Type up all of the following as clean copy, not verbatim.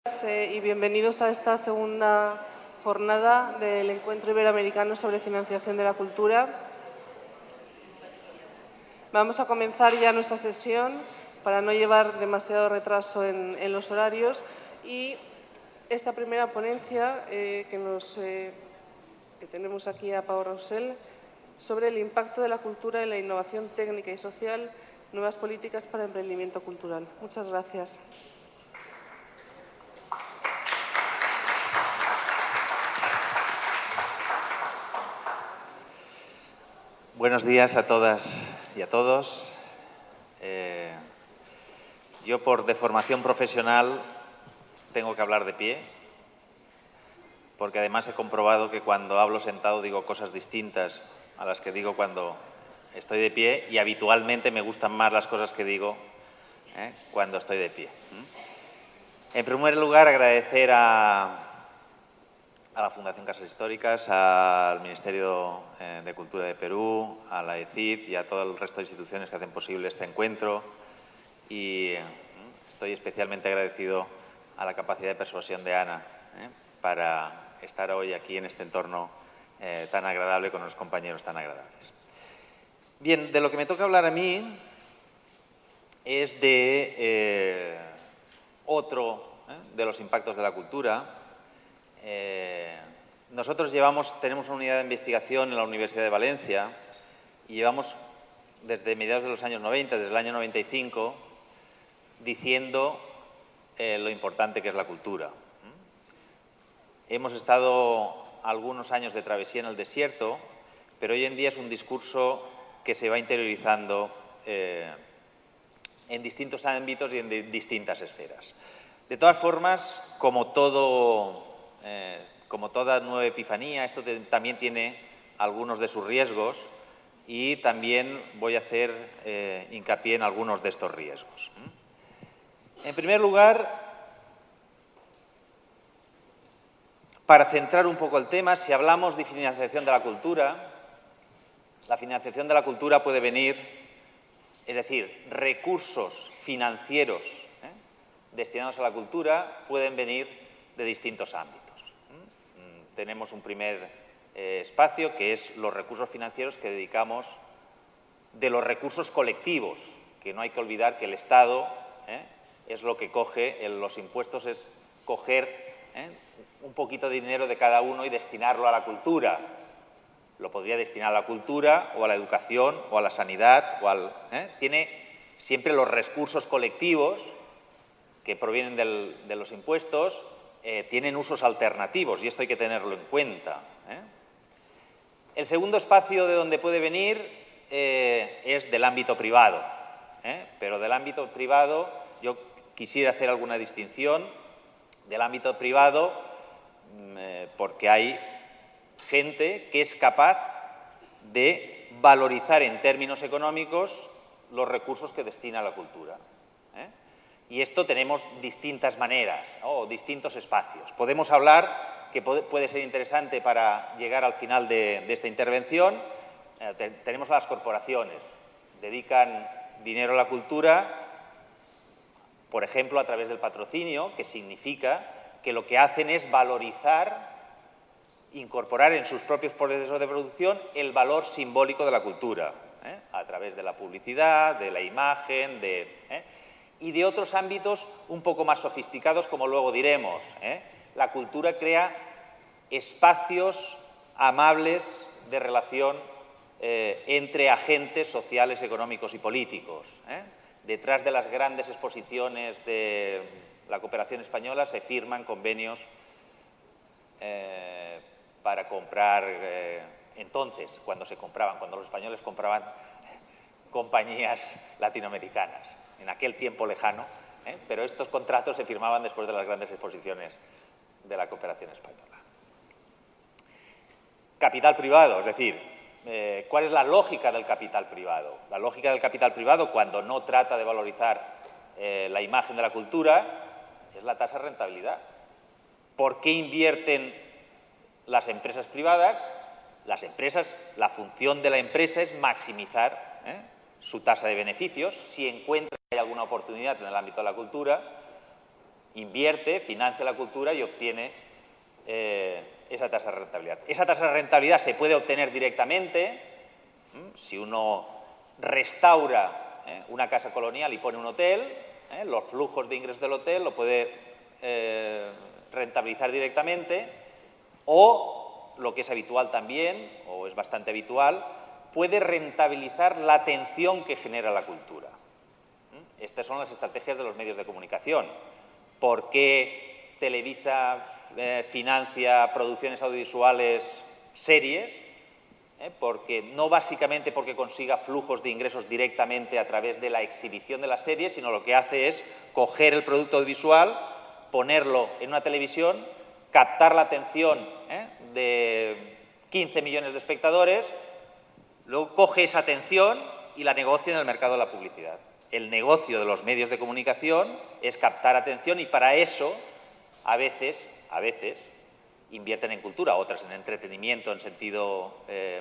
Y bienvenidos a esta segunda jornada del Encuentro Iberoamericano sobre Financiación de la Cultura. Vamos a comenzar ya nuestra sesión para no llevar demasiado retraso en los horarios, y esta primera ponencia que tenemos aquí a Pau Roussel sobre el impacto de la cultura en la innovación técnica y social, nuevas políticas para emprendimiento cultural. Muchas gracias. Buenos días a todas y a todos. Yo, por deformación profesional, tengo que hablar de pie, porque además he comprobado que cuando hablo sentado digo cosas distintas a las que digo cuando estoy de pie, y habitualmente me gustan más las cosas que digo cuando estoy de pie. En primer lugar, agradecer a la Fundación Casas Históricas, al Ministerio de Cultura de Perú, a la ECID y a todo el resto de instituciones que hacen posible este encuentro. Y estoy especialmente agradecido a la capacidad de persuasión de Ana para estar hoy aquí en este entorno tan agradable, con unos compañeros tan agradables. Bien, de lo que me toca hablar a mí es de otro de los impactos de la cultura. Nosotros tenemos una unidad de investigación en la Universidad de Valencia y llevamos desde mediados de los años 90, desde el año 95, diciendo lo importante que es la cultura. Hemos estado algunos años de travesía en el desierto, pero hoy en día es un discurso que se va interiorizando en distintos ámbitos y en distintas esferas. De todas formas, como toda nueva epifanía, esto también tiene algunos de sus riesgos, y también voy a hacer hincapié en algunos de estos riesgos. En primer lugar, para centrar un poco el tema, si hablamos de financiación de la cultura, la financiación de la cultura puede venir, es decir, recursos financieros destinados a la cultura pueden venir de distintos ámbitos. Tenemos un primer espacio, que es los recursos financieros que dedicamos de los recursos colectivos, que no hay que olvidar que el Estado es lo que coge, los impuestos es coger un poquito de dinero de cada uno y destinarlo a la cultura. Lo podría destinar a la cultura o a la educación o a la sanidad. Tiene siempre los recursos colectivos que provienen de los impuestos, tienen usos alternativos, y esto hay que tenerlo en cuenta. El segundo espacio de donde puede venir es del ámbito privado, pero del ámbito privado yo quisiera hacer alguna distinción del ámbito privado, porque hay gente que es capaz de valorizar en términos económicos los recursos que destina a la cultura. Y esto tenemos distintas maneras, o distintos espacios. Podemos hablar, que puede ser interesante para llegar al final de esta intervención, tenemos a las corporaciones, dedican dinero a la cultura, por ejemplo, a través del patrocinio, que significa que lo que hacen es valorizar, incorporar en sus propios procesos de producción el valor simbólico de la cultura, a través de la publicidad, de la imagen, y de otros ámbitos un poco más sofisticados, como luego diremos. La cultura crea espacios amables de relación entre agentes sociales, económicos y políticos. Detrás de las grandes exposiciones de la cooperación española se firman convenios para comprar, entonces, cuando los españoles compraban compañías latinoamericanas, en aquel tiempo lejano, pero estos contratos se firmaban después de las grandes exposiciones de la cooperación española. Capital privado, es decir, ¿cuál es la lógica del capital privado? La lógica del capital privado, cuando no trata de valorizar la imagen de la cultura, es la tasa de rentabilidad. ¿Por qué invierten las empresas privadas? La función de la empresa es maximizar su tasa de beneficios. Si encuentra que hay alguna oportunidad en el ámbito de la cultura, invierte, financia la cultura y obtiene esa tasa de rentabilidad. Esa tasa de rentabilidad se puede obtener directamente si uno restaura una casa colonial y pone un hotel, los flujos de ingresos del hotel lo puede rentabilizar directamente, o, lo que es habitual también, o es bastante habitual, puede rentabilizar la atención que genera la cultura. Estas son las estrategias de los medios de comunicación. ¿Por qué Televisa financia producciones audiovisuales series? Porque no básicamente porque consiga flujos de ingresos directamente a través de la exhibición de las series, sino lo que hace es coger el producto audiovisual, ponerlo en una televisión, captar la atención de 15 millones de espectadores, luego coge esa atención y la negocia en el mercado de la publicidad. El negocio de los medios de comunicación es captar atención y para eso a veces invierten en cultura, otras en entretenimiento en sentido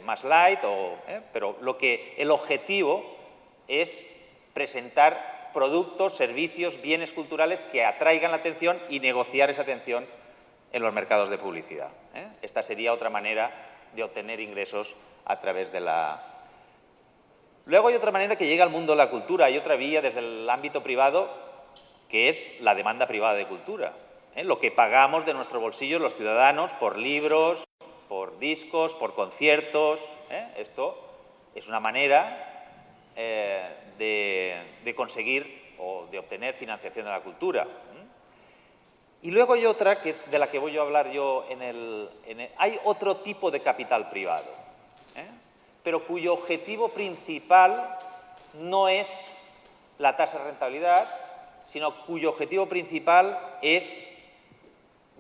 más light, pero el objetivo es presentar productos, servicios, bienes culturales que atraigan la atención y negociar esa atención en los mercados de publicidad. Esta sería otra manera de obtener ingresos a través de la... Luego hay otra manera que llega al mundo de la cultura, hay otra vía desde el ámbito privado que es la demanda privada de cultura. Lo que pagamos de nuestro bolsillo los ciudadanos por libros, por discos, por conciertos. Esto es una manera de conseguir o de obtener financiación de la cultura. Y luego hay otra, que es de la que voy a hablar yo hay otro tipo de capital privado, pero cuyo objetivo principal no es la tasa de rentabilidad, sino cuyo objetivo principal es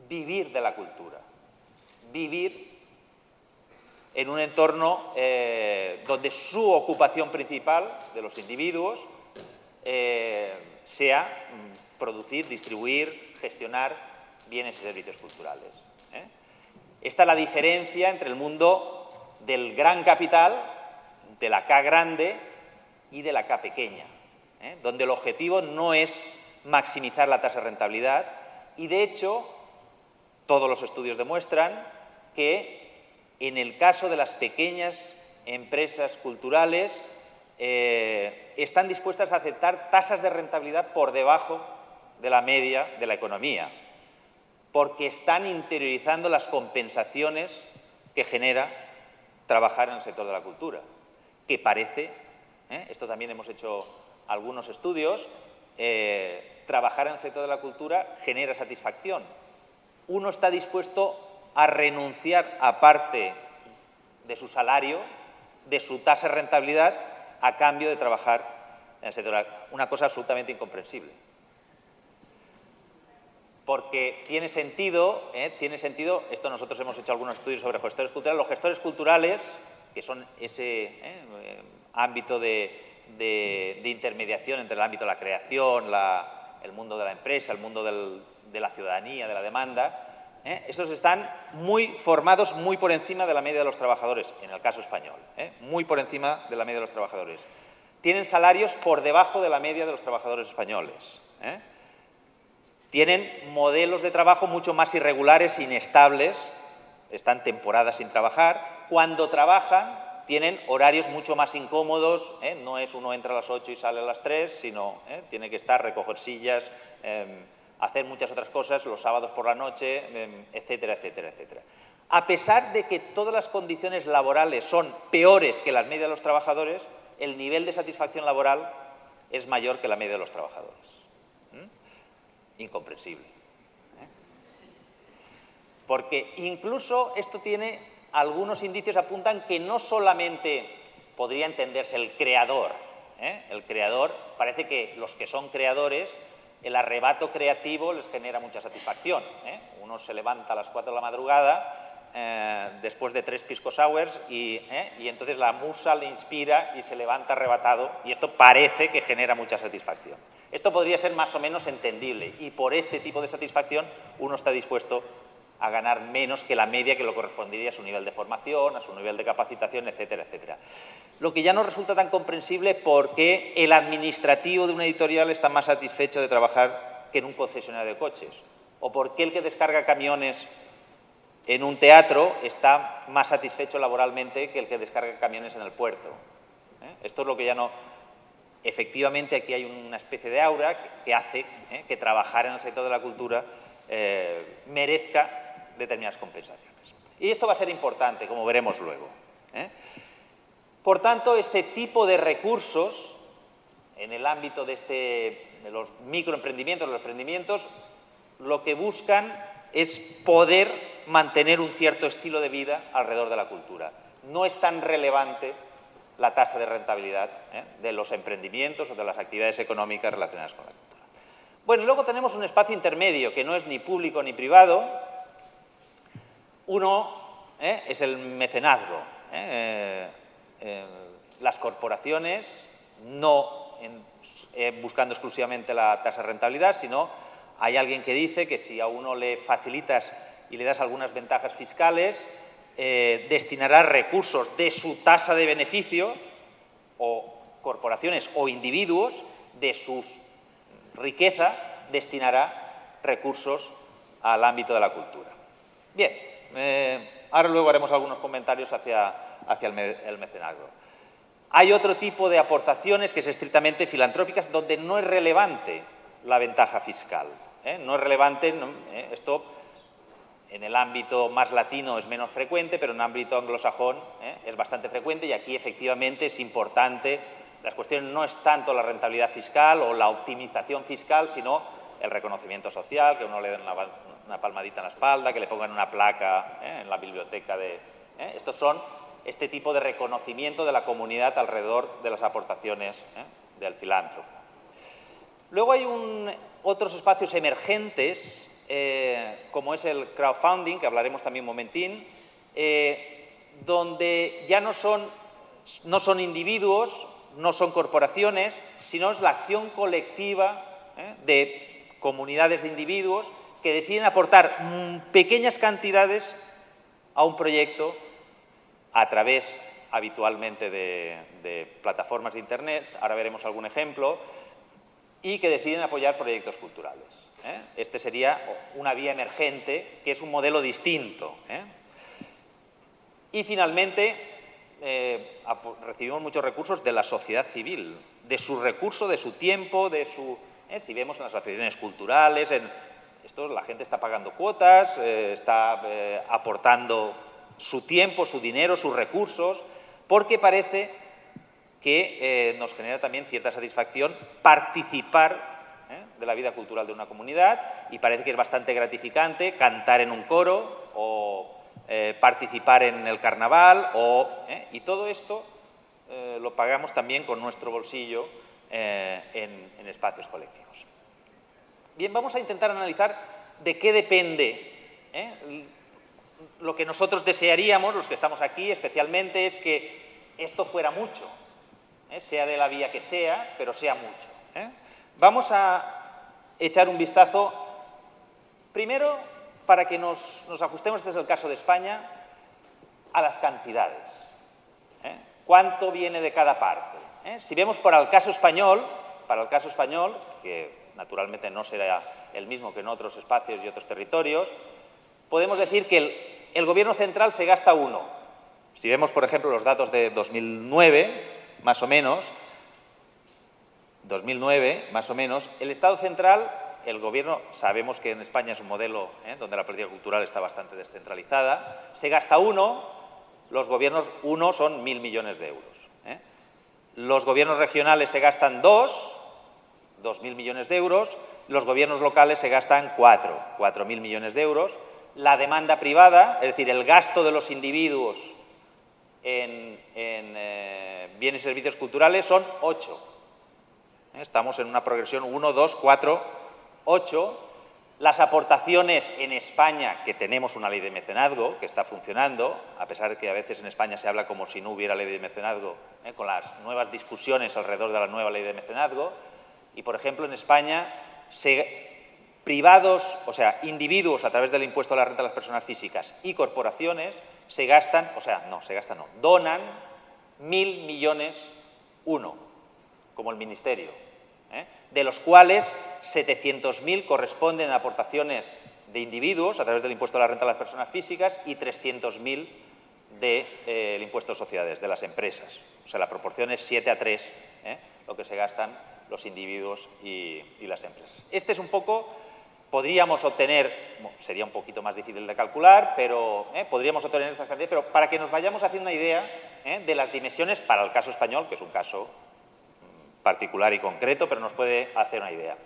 vivir de la cultura, vivir en un entorno donde su ocupación principal de los individuos sea producir, distribuir, gestionar bienes y servicios culturales. Esta es la diferencia entre el mundo del gran capital, de la K grande y de la K pequeña, donde el objetivo no es maximizar la tasa de rentabilidad y, de hecho, todos los estudios demuestran que en el caso de las pequeñas empresas culturales están dispuestas a aceptar tasas de rentabilidad por debajo de la media de la economía, porque están interiorizando las compensaciones que genera trabajar en el sector de la cultura, que parece, esto también hemos hecho algunos estudios, trabajar en el sector de la cultura genera satisfacción. Uno está dispuesto a renunciar a parte de su salario, de su tasa de rentabilidad, a cambio de trabajar en el sector. Una cosa absolutamente incomprensible. Porque tiene sentido, esto nosotros hemos hecho algunos estudios sobre gestores culturales, los gestores culturales, que son ese ámbito de intermediación entre el ámbito de la creación, el mundo de la empresa, el mundo de la ciudadanía, de la demanda, esos están muy formados muy por encima de la media de los trabajadores, en el caso español, muy por encima de la media de los trabajadores. Tienen salarios por debajo de la media de los trabajadores españoles. Tienen modelos de trabajo mucho más irregulares, inestables, están temporadas sin trabajar. Cuando trabajan, tienen horarios mucho más incómodos, no es uno entra a las 8 y sale a las 3, sino tiene que estar, recoger sillas, hacer muchas otras cosas, los sábados por la noche, etcétera, etcétera, etcétera. A pesar de que todas las condiciones laborales son peores que las medias de los trabajadores, el nivel de satisfacción laboral es mayor que la media de los trabajadores. Incomprensible. Porque incluso esto tiene algunos indicios apuntan que no solamente podría entenderse el creador. El creador, parece que los que son creadores, el arrebato creativo les genera mucha satisfacción. Uno se levanta a las 4 de la madrugada después de 3 pisco sours y entonces la musa le inspira y se levanta arrebatado y esto parece que genera mucha satisfacción. Esto podría ser más o menos entendible y por este tipo de satisfacción uno está dispuesto a ganar menos que la media que lo correspondería a su nivel de formación, a su nivel de capacitación, etcétera, etcétera. Lo que ya no resulta tan comprensible porque el administrativo de una editorial está más satisfecho de trabajar que en un concesionario de coches? ¿O por qué el que descarga camiones en un teatro está más satisfecho laboralmente que el que descarga camiones en el puerto? Esto es lo que ya no... Efectivamente, aquí hay una especie de aura que hace que trabajar en el sector de la cultura merezca determinadas compensaciones. Y esto va a ser importante, como veremos luego. Por tanto, este tipo de recursos, en el ámbito de los microemprendimientos, los emprendimientos, lo que buscan es poder mantener un cierto estilo de vida alrededor de la cultura. No es tan relevante la tasa de rentabilidad de los emprendimientos o de las actividades económicas relacionadas con la cultura. Bueno, luego tenemos un espacio intermedio que no es ni público ni privado. Uno es el mecenazgo. Las corporaciones, no buscando exclusivamente la tasa de rentabilidad, sino hay alguien que dice que si a uno le facilitas y le das algunas ventajas fiscales, destinará recursos de su tasa de beneficio, o corporaciones o individuos de su riqueza destinará recursos al ámbito de la cultura. Bien, ahora luego haremos algunos comentarios hacia el mecenazgo. Hay otro tipo de aportaciones que es estrictamente filantrópicas, donde no es relevante la ventaja fiscal. No es relevante, esto en el ámbito más latino es menos frecuente, pero en el ámbito anglosajón es bastante frecuente, y aquí efectivamente es importante. Las cuestiones no es tanto la rentabilidad fiscal o la optimización fiscal, sino el reconocimiento social, que uno le den una palmadita en la espalda, que le pongan una placa en la biblioteca estos son este tipo de reconocimiento de la comunidad alrededor de las aportaciones del filántropo. Luego hay otros espacios emergentes, como es el crowdfunding, que hablaremos también un momentín, donde ya no son individuos, no son corporaciones, sino es la acción colectiva de comunidades de individuos que deciden aportar pequeñas cantidades a un proyecto a través habitualmente de plataformas de Internet, ahora veremos algún ejemplo, y que deciden apoyar proyectos culturales. Este sería una vía emergente, que es un modelo distinto. Y finalmente, recibimos muchos recursos de la sociedad civil, de su recurso, de su tiempo, si vemos en las asociaciones culturales, la gente está pagando cuotas, está aportando su tiempo, su dinero, sus recursos, porque parece que nos genera también cierta satisfacción participar de la vida cultural de una comunidad, y parece que es bastante gratificante cantar en un coro o participar en el carnaval, y todo esto lo pagamos también con nuestro bolsillo en espacios colectivos. Bien, vamos a intentar analizar de qué depende. Lo que nosotros desearíamos, los que estamos aquí especialmente, es que esto fuera mucho, sea de la vía que sea, pero sea mucho. Vamos a echar un vistazo, primero, para que nos ajustemos, este es el caso de España, a las cantidades. ¿Cuánto viene de cada parte? Si vemos para el caso español, que naturalmente no será el mismo que en otros espacios y otros territorios, podemos decir que el Gobierno central se gasta 1. Si vemos, por ejemplo, los datos de 2009, más o menos, el Estado central, el Gobierno, sabemos que en España es un modelo donde la política cultural está bastante descentralizada, se gasta 1, los gobiernos 1 son 1.000 millones de euros. Los gobiernos regionales se gastan 2.000 millones de euros, los gobiernos locales se gastan 4.000 millones de euros. La demanda privada, es decir, el gasto de los individuos en bienes y servicios culturales son 8. Estamos en una progresión 1, 2, 4, 8. Las aportaciones en España, que tenemos una ley de mecenazgo que está funcionando, a pesar de que a veces en España se habla como si no hubiera ley de mecenazgo, con las nuevas discusiones alrededor de la nueva ley de mecenazgo. Y, por ejemplo, en España, privados, o sea, individuos a través del impuesto a la renta de las personas físicas y corporaciones donan 1.000 millones, como el Ministerio. de los cuales 700.000 corresponden a aportaciones de individuos a través del impuesto a la renta de las personas físicas y 300.000 del impuesto a sociedades, de las empresas. O sea, la proporción es 7:3, lo que se gastan los individuos y las empresas. Este es un poco, podríamos obtener, sería un poquito más difícil de calcular, pero podríamos obtener estas cantidades, pero para que nos vayamos haciendo una idea de las dimensiones para el caso español, que es un caso particular y concreto, pero nos puede hacer una idea.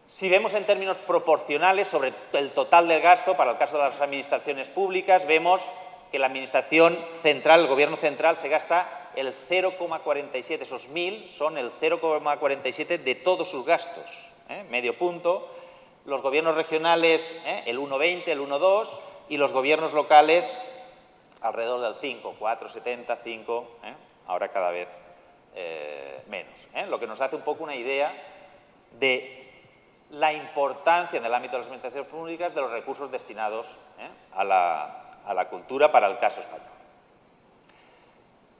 Si vemos en términos proporcionales sobre el total del gasto, para el caso de las administraciones públicas, vemos que la administración central, el gobierno central, se gasta el 0,47, esos 1.000 son el 0,47 de todos sus gastos, medio punto. Los gobiernos regionales, el 1,20, el 1,2, y los gobiernos locales alrededor del 5, 4,70, 5, ahora cada vez menos. Lo que nos hace un poco una idea de la importancia en el ámbito de las administraciones públicas de los recursos destinados a la cultura para el caso español.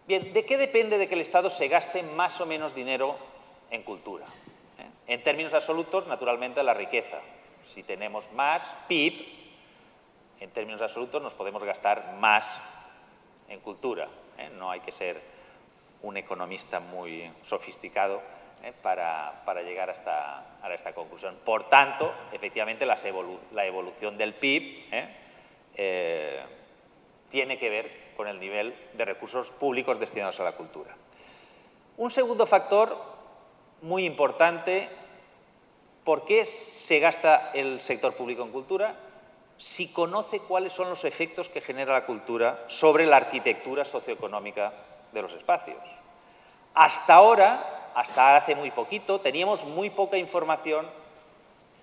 Bien, ¿de qué depende de que el Estado se gaste más o menos dinero en cultura? En términos absolutos, naturalmente, la riqueza. Si tenemos más PIB, en términos absolutos nos podemos gastar más en cultura. No hay que ser un economista muy sofisticado para llegar a esta conclusión. Por tanto, efectivamente, la evolución del PIB tiene que ver con el nivel de recursos públicos destinados a la cultura. Un segundo factor muy importante, ¿por qué se gasta el sector público en cultura? Si conoce cuáles son los efectos que genera la cultura sobre la arquitectura socioeconómica de los espacios. Hasta ahora, hasta hace muy poquito, teníamos muy poca información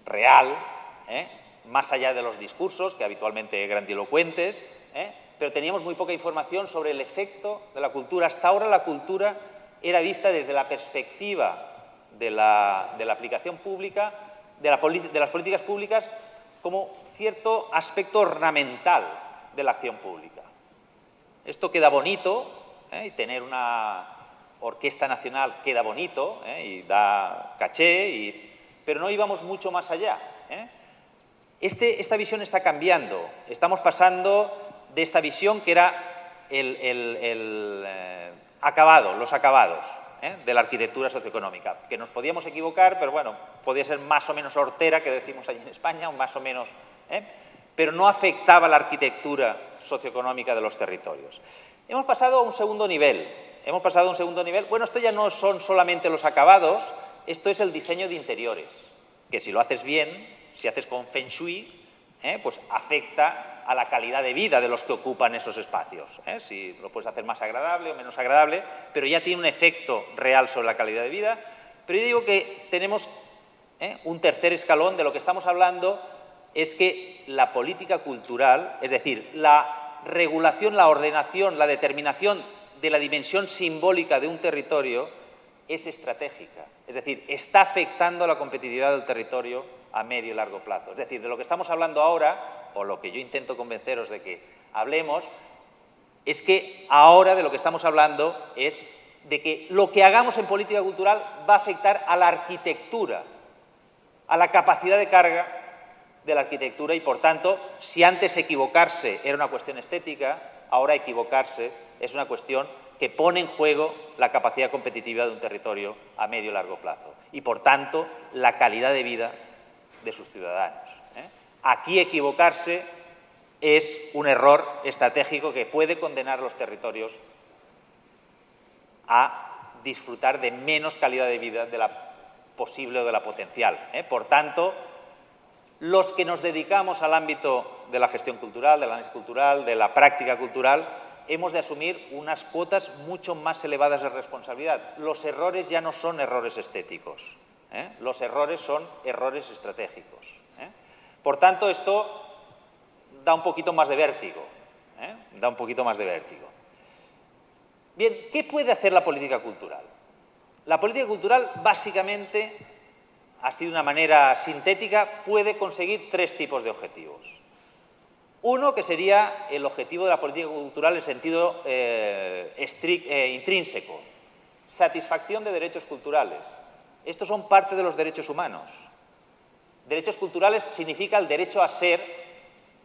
real, más allá de los discursos, que habitualmente grandilocuentes, pero teníamos muy poca información sobre el efecto de la cultura. Hasta ahora la cultura era vista desde la perspectiva de la aplicación pública, de las políticas públicas, como cierto aspecto ornamental de la acción pública. Esto queda bonito, y tener una orquesta nacional queda bonito, y da caché, pero no íbamos mucho más allá. Esta visión está cambiando. Estamos pasando de esta visión que era los acabados de la arquitectura socioeconómica, que nos podíamos equivocar, pero bueno, podía ser más o menos hortera, que decimos allí en España, o más o menos, pero no afectaba la arquitectura socioeconómica de los territorios. Hemos pasado a un segundo nivel. Bueno, esto ya no son solamente los acabados, esto es el diseño de interiores, que si lo haces bien, si haces con Feng Shui, pues afecta a la calidad de vida de los que ocupan esos espacios. Si lo puedes hacer más agradable o menos agradable, pero ya tiene un efecto real sobre la calidad de vida. Pero yo digo que tenemos un tercer escalón. De lo que estamos hablando es que la política cultural, es decir, la regulación, la ordenación, la determinación de la dimensión simbólica de un territorio es estratégica. Es decir, está afectando a la competitividad del territorio a medio y largo plazo. Es decir, de lo que estamos hablando ahora, o lo que yo intento convenceros de que hablemos, es que ahora de lo que estamos hablando es de que lo que hagamos en política cultural va a afectar a la arquitectura, a la capacidad de carga de la arquitectura y, por tanto, si antes equivocarse era una cuestión estética, ahora equivocarse es una cuestión que pone en juego la capacidad competitiva de un territorio a medio y largo plazo y, por tanto, la calidad de vida de sus ciudadanos. Aquí equivocarse es un error estratégico que puede condenar a los territorios a disfrutar de menos calidad de vida de la posible o de la potencial. Por tanto, los que nos dedicamos al ámbito de la gestión cultural, del análisis cultural, de la práctica cultural, hemos de asumir unas cuotas mucho más elevadas de responsabilidad. Los errores ya no son errores estéticos, los errores son errores estratégicos. Por tanto, esto da un poquito más de vértigo, da un poquito más de vértigo. Bien, ¿qué puede hacer la política cultural? La política cultural, básicamente, así de una manera sintética, puede conseguir tres tipos de objetivos. Uno, que sería el objetivo de la política cultural en sentido intrínseco, satisfacción de derechos culturales. Estos son parte de los derechos humanos. Derechos culturales significa el derecho a ser,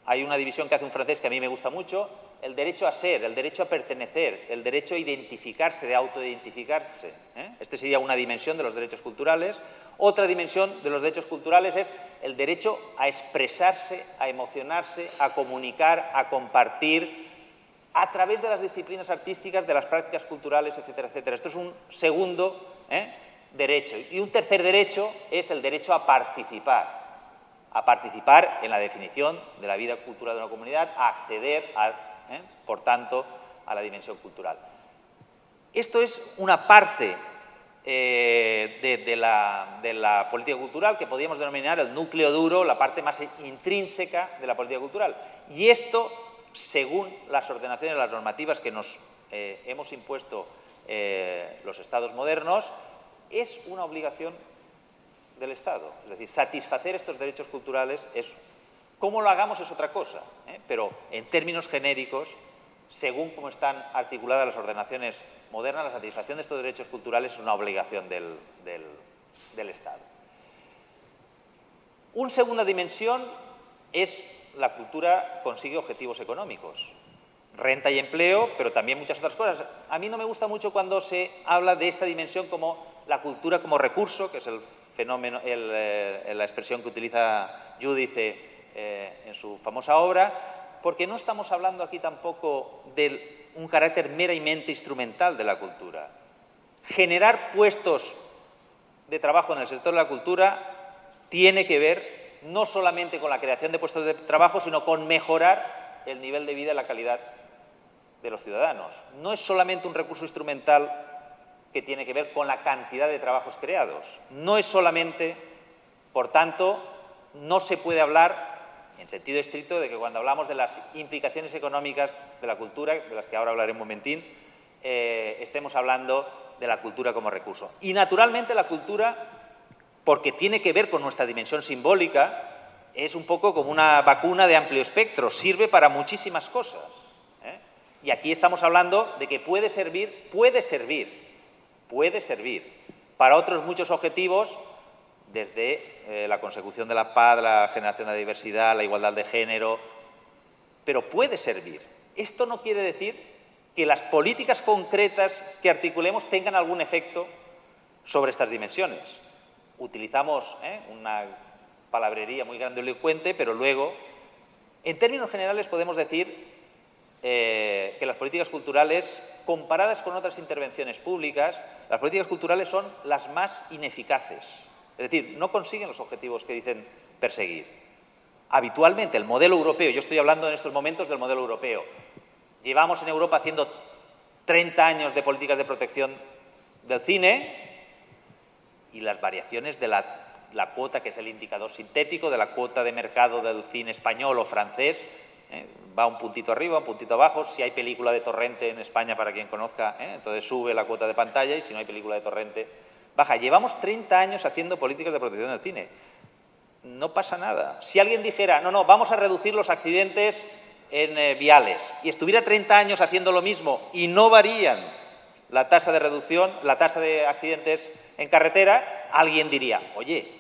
hay una división que hace un francés que a mí me gusta mucho, el derecho a ser, el derecho a pertenecer, el derecho a identificarse, de autoidentificarse. Esta sería una dimensión de los derechos culturales. Otra dimensión de los derechos culturales es el derecho a expresarse, a emocionarse, a comunicar, a compartir, a través de las disciplinas artísticas, de las prácticas culturales, etcétera, etcétera. Esto es un segundo derecho. Y un tercer derecho es el derecho a participar en la definición de la vida cultural de una comunidad, a acceder, por tanto, a la dimensión cultural. Esto es una parte de la política cultural que podríamos denominar el núcleo duro, la parte más intrínseca de la política cultural. Y esto, según las ordenaciones, las normativas que nos hemos impuesto los estados modernos, es una obligación del Estado. Es decir, satisfacer estos derechos culturales es... Cómo lo hagamos es otra cosa, pero en términos genéricos, según cómo están articuladas las ordenaciones modernas, la satisfacción de estos derechos culturales es una obligación del Estado. Una segunda dimensión es la cultura consigue objetivos económicos, renta y empleo, pero también muchas otras cosas. A mí no me gusta mucho cuando se habla de esta dimensión como la cultura como recurso, que es el fenómeno, la expresión que utiliza Judith en su famosa obra, porque no estamos hablando aquí tampoco de un carácter meramente instrumental de la cultura. Generar puestos de trabajo en el sector de la cultura tiene que ver no solamente con la creación de puestos de trabajo, sino con mejorar el nivel de vida y la calidad de los ciudadanos. No es solamente un recurso instrumental que tiene que ver con la cantidad de trabajos creados. No es solamente, por tanto, no se puede hablar en sentido estricto de que cuando hablamos de las implicaciones económicas de la cultura, de las que ahora hablaré un momentín, estemos hablando de la cultura como recurso. Y naturalmente la cultura, porque tiene que ver con nuestra dimensión simbólica, es un poco como una vacuna de amplio espectro, sirve para muchísimas cosas. Y aquí estamos hablando de que puede servir para otros muchos objetivos, desde la consecución de la paz, la generación de la diversidad, la igualdad de género, pero puede servir. Esto no quiere decir que las políticas concretas que articulemos tengan algún efecto sobre estas dimensiones. Utilizamos una palabrería muy grandilocuente, pero luego, en términos generales, podemos decir que las políticas culturales, comparadas con otras intervenciones públicas, las políticas culturales son las más ineficaces. Es decir, no consiguen los objetivos que dicen perseguir. Habitualmente, el modelo europeo, yo estoy hablando en estos momentos del modelo europeo, llevamos en Europa haciendo 30 años de políticas de protección del cine y las variaciones de la cuota, que es el indicador sintético, de la cuota de mercado del cine español o francés, va un puntito arriba, un puntito abajo. Si hay película de torrente en España, para quien conozca, entonces sube la cuota de pantalla, y si no hay película de torrente, baja. Llevamos 30 años haciendo políticas de protección del cine. No pasa nada. Si alguien dijera, no, vamos a reducir los accidentes en viales, y estuviera 30 años haciendo lo mismo y no varían la tasa de reducción, la tasa de accidentes en carretera, alguien diría, oye,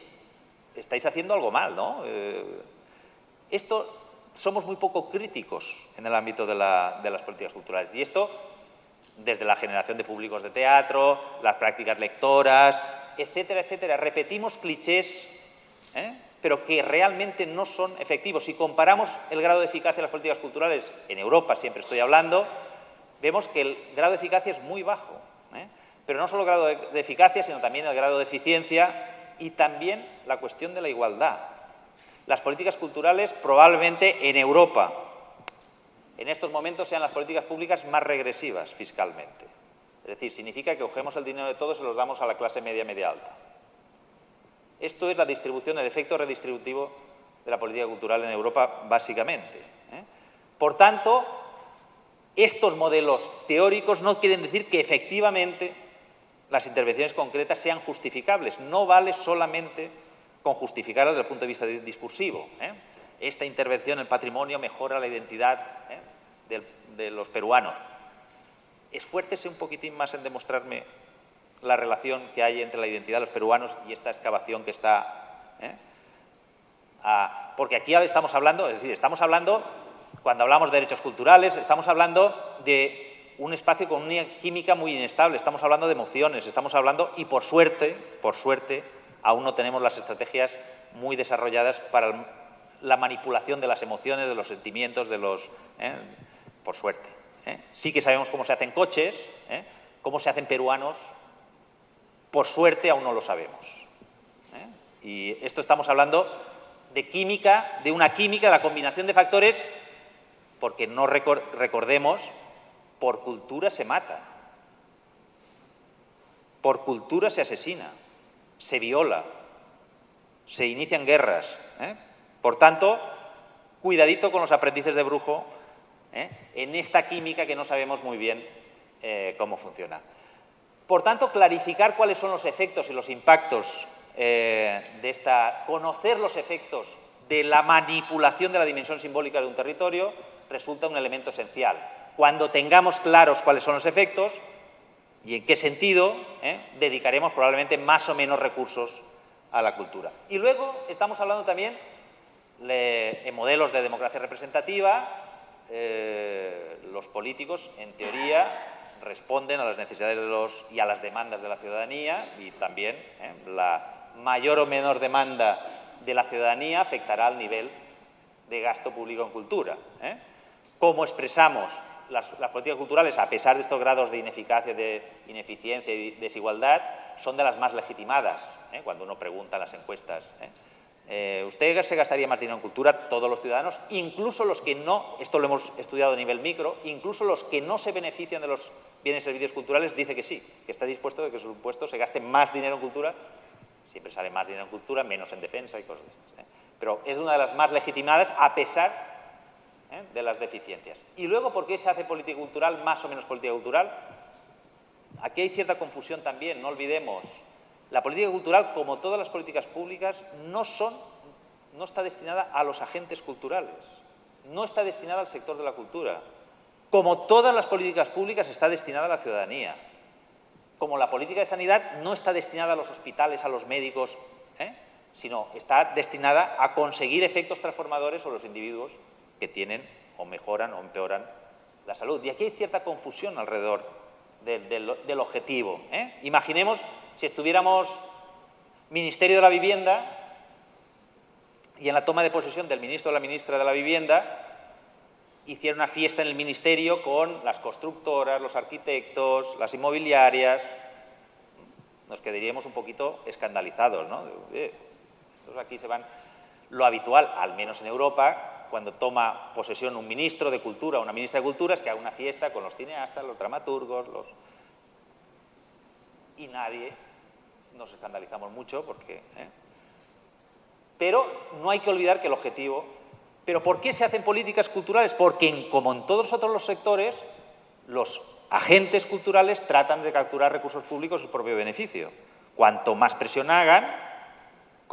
estáis haciendo algo mal, ¿no? Somos muy poco críticos en el ámbito de las políticas culturales. Y esto, desde la generación de públicos de teatro, las prácticas lectoras, etcétera, etcétera. Repetimos clichés, pero que realmente no son efectivos. Si comparamos el grado de eficacia de las políticas culturales, en Europa siempre estoy hablando, vemos que el grado de eficacia es muy bajo. Pero no solo el grado de eficacia, sino también el grado de eficiencia y también la cuestión de la igualdad. Las políticas culturales probablemente en Europa, en estos momentos, sean las políticas públicas más regresivas fiscalmente. Es decir, significa que cogemos el dinero de todos y los damos a la clase media, media alta. Esto es la distribución, el efecto redistributivo de la política cultural en Europa, básicamente. Por tanto, estos modelos teóricos no quieren decir que efectivamente las intervenciones concretas sean justificables. No vale solamente con justificarlas desde el punto de vista discursivo. Esta intervención en el patrimonio mejora la identidad de los peruanos. Esfuércese un poquitín más en demostrarme la relación que hay entre la identidad de los peruanos y esta excavación que está... porque aquí estamos hablando, es decir, estamos hablando, cuando hablamos de derechos culturales, estamos hablando de un espacio con una química muy inestable, estamos hablando de emociones, estamos hablando, y por suerte, aún no tenemos las estrategias muy desarrolladas para la manipulación de las emociones, de los sentimientos, por suerte. Sí que sabemos cómo se hacen coches, cómo se hacen peruanos, por suerte aún no lo sabemos. Y esto estamos hablando de química, de una química, de la combinación de factores, porque no recordemos, por cultura se mata, por cultura se asesina, se viola, se inician guerras. Por tanto, cuidadito con los aprendices de brujo en esta química que no sabemos muy bien cómo funciona. Por tanto, clarificar cuáles son los efectos y los impactos conocer los efectos de la manipulación de la dimensión simbólica de un territorio resulta un elemento esencial. Cuando tengamos claros cuáles son los efectos y en qué sentido, dedicaremos probablemente más o menos recursos a la cultura. Y luego estamos hablando también en modelos de democracia representativa. Los políticos, en teoría, responden a las necesidades y a las demandas de la ciudadanía, y también la mayor o menor demanda de la ciudadanía afectará al nivel de gasto público en cultura. ¿Cómo expresamos las políticas culturales, a pesar de estos grados de ineficacia, de ineficiencia y desigualdad, son de las más legitimadas, cuando uno pregunta en las encuestas? ¿Usted se gastaría más dinero en cultura? Todos los ciudadanos, incluso los que no, esto lo hemos estudiado a nivel micro, incluso los que no se benefician de los bienes y servicios culturales, dice que sí, que está dispuesto a que su impuesto se gaste más dinero en cultura. Siempre sale más dinero en cultura, menos en defensa y cosas de estas. Pero es una de las más legitimadas, a pesar de las deficiencias. Y luego, ¿por qué se hace política cultural, más o menos política cultural? Aquí hay cierta confusión también, no olvidemos. La política cultural, como todas las políticas públicas, no está destinada a los agentes culturales, no está destinada al sector de la cultura. Como todas las políticas públicas, está destinada a la ciudadanía. Como la política de sanidad no está destinada a los hospitales, a los médicos, sino está destinada a conseguir efectos transformadores sobre los individuos que tienen o mejoran o empeoran la salud. Y aquí hay cierta confusión alrededor del objetivo. Imaginemos si estuviéramos Ministerio de la Vivienda y en la toma de posesión del ministro o la ministra de la Vivienda hiciera una fiesta en el ministerio con las constructoras, los arquitectos, las inmobiliarias. Nos quedaríamos un poquito escandalizados, ¿no? Entonces aquí se van. Lo habitual, al menos en Europa, cuando toma posesión un ministro de Cultura o una ministra de Cultura, es que haga una fiesta con los cineastas, los dramaturgos, y nadie nos escandalizamos mucho porque... Pero no hay que olvidar que el objetivo... ¿Pero por qué se hacen políticas culturales? Porque, como en todos los sectores, los agentes culturales tratan de capturar recursos públicos a su propio beneficio. Cuanto más presión hagan,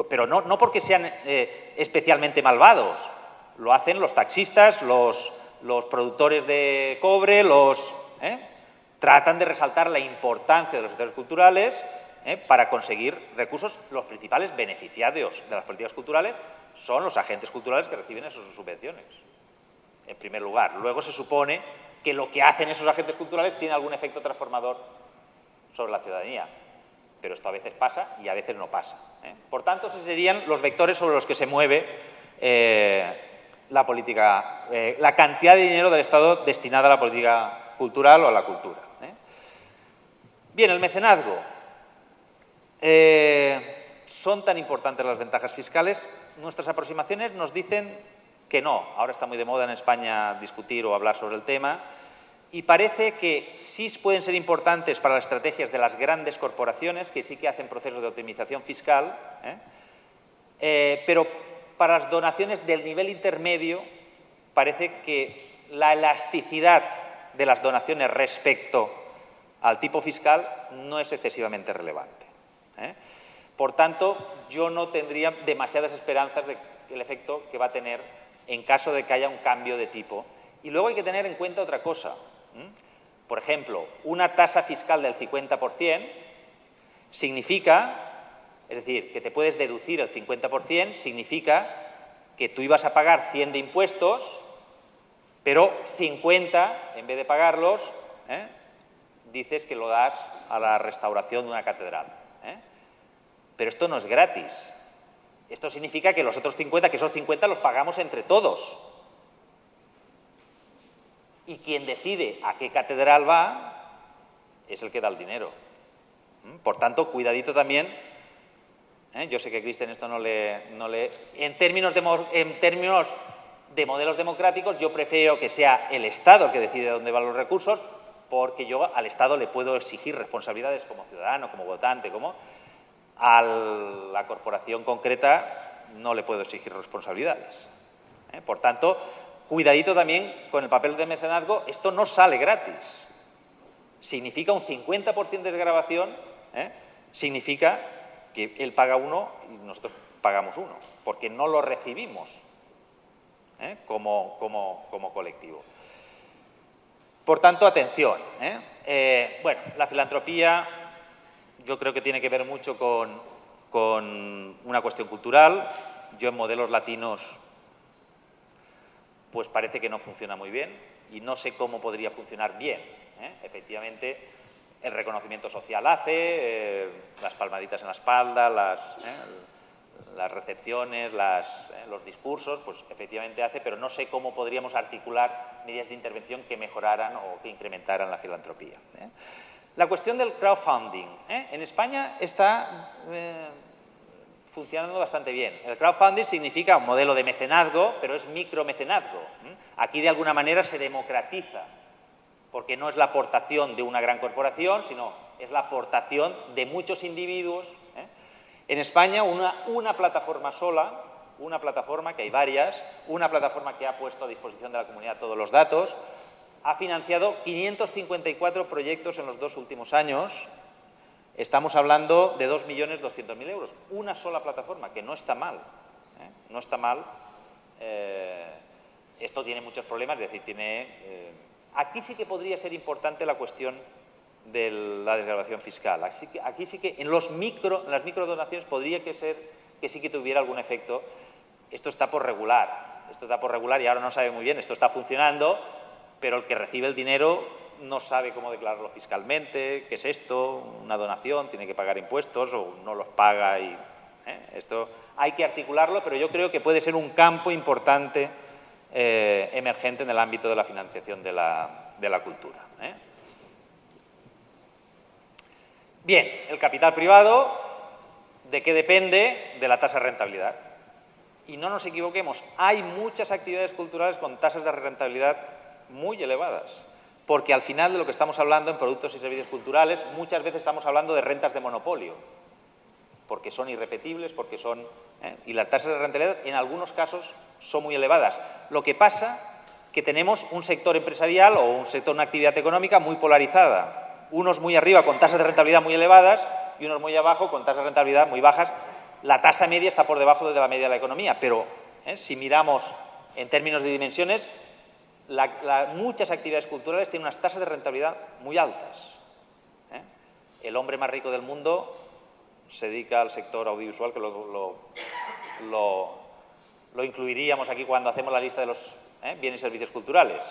pero no porque sean especialmente malvados, lo hacen los taxistas, los productores de cobre, tratan de resaltar la importancia de los sectores culturales para conseguir recursos. Los principales beneficiarios de las políticas culturales son los agentes culturales que reciben esas subvenciones, en primer lugar. Luego se supone que lo que hacen esos agentes culturales tiene algún efecto transformador sobre la ciudadanía, pero esto a veces pasa y a veces no pasa. Por tanto, esos serían los vectores sobre los que se mueve la política, la cantidad de dinero del Estado destinada a la política cultural o a la cultura. Bien, el mecenazgo. ¿Son tan importantes las ventajas fiscales? Nuestras aproximaciones nos dicen que no. Ahora está muy de moda en España discutir o hablar sobre el tema, y parece que sí pueden ser importantes para las estrategias de las grandes corporaciones, que sí que hacen procesos de optimización fiscal, pero para las donaciones del nivel intermedio parece que la elasticidad de las donaciones respecto al tipo fiscal no es excesivamente relevante. Por tanto, yo no tendría demasiadas esperanzas del efecto que va a tener en caso de que haya un cambio de tipo. Y luego hay que tener en cuenta otra cosa. Por ejemplo, una tasa fiscal del 50% significa, es decir, que te puedes deducir el 50%, significa que tú ibas a pagar 100 de impuestos, pero 50, en vez de pagarlos, dices que lo das a la restauración de una catedral. Pero esto no es gratis. Esto significa que los otros 50, que esos 50 los pagamos entre todos. Y quien decide a qué catedral va es el que da el dinero. Por tanto, cuidadito también. Yo sé que a Cristian esto no le... En términos de modelos democráticos, yo prefiero que sea el Estado el que decide dónde van los recursos, porque yo al Estado le puedo exigir responsabilidades como ciudadano, como votante, como... A la corporación concreta no le puedo exigir responsabilidades. Por tanto, cuidadito también con el papel de mecenazgo, esto no sale gratis. Significa un 50% de desgravación, significa que él paga uno y nosotros pagamos uno, porque no lo recibimos como colectivo. Por tanto, atención. Bueno, la filantropía yo creo que tiene que ver mucho con una cuestión cultural. Yo en modelos latinos pues parece que no funciona muy bien y no sé cómo podría funcionar bien. Efectivamente, el reconocimiento social hace, las palmaditas en la espalda, las recepciones, los discursos, pues efectivamente hace, pero no sé cómo podríamos articular medidas de intervención que mejoraran o que incrementaran la filantropía. La cuestión del crowdfunding. En España está funcionando bastante bien. El crowdfunding significa un modelo de mecenazgo, pero es micromecenazgo. Aquí de alguna manera se democratiza, porque no es la aportación de una gran corporación, sino es la aportación de muchos individuos. En España una plataforma sola, una plataforma, que hay varias, una plataforma que ha puesto a disposición de la comunidad todos los datos, ha financiado 554 proyectos en los 2 últimos años. Estamos hablando de 2.200.000 euros. Una sola plataforma, que no está mal. No está mal. Esto tiene muchos problemas, es decir, aquí sí que podría ser importante la cuestión de la desgravación fiscal. Aquí sí que en las microdonaciones podría ser que sí que tuviera algún efecto. Esto está por regular. Esto está por regular y ahora no sabe muy bien. Esto está funcionando, pero el que recibe el dinero no sabe cómo declararlo fiscalmente, qué es esto, una donación, tiene que pagar impuestos o no los paga. Esto hay que articularlo, pero yo creo que puede ser un campo importante emergente en el ámbito de la financiación de la cultura. Bien, el capital privado, ¿de qué depende? De la tasa de rentabilidad. Y no nos equivoquemos, hay muchas actividades culturales con tasas de rentabilidad muy elevadas, porque al final de lo que estamos hablando en productos y servicios culturales, muchas veces estamos hablando de rentas de monopolio, porque son irrepetibles, porque son... y las tasas de rentabilidad en algunos casos son muy elevadas. Lo que pasa que tenemos un sector empresarial o un sector, una actividad económica muy polarizada. Unos muy arriba con tasas de rentabilidad muy elevadas y unos muy abajo con tasas de rentabilidad muy bajas. La tasa media está por debajo de la media de la economía, pero si miramos en términos de dimensiones, muchas actividades culturales tienen unas tasas de rentabilidad muy altas. El hombre más rico del mundo se dedica al sector audiovisual, que lo incluiríamos aquí cuando hacemos la lista de los bienes y servicios culturales.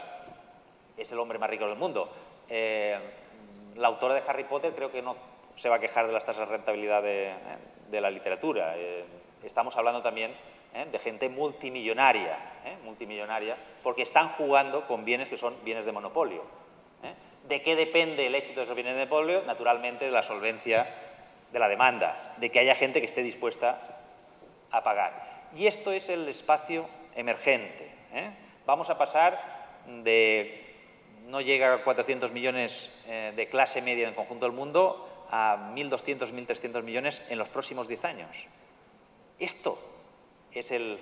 Es el hombre más rico del mundo. La autora de Harry Potter creo que no se va a quejar de las tasas de rentabilidad de la literatura. Estamos hablando también de gente multimillonaria, porque están jugando con bienes que son bienes de monopolio. ¿De qué depende el éxito de esos bienes de monopolio? Naturalmente de la solvencia de la demanda, de que haya gente que esté dispuesta a pagar. Y esto es el espacio emergente. Vamos a pasar de... no llega a 400 millones de clase media en el conjunto del mundo a 1.200, 1.300 millones en los próximos 10 años. Esto es el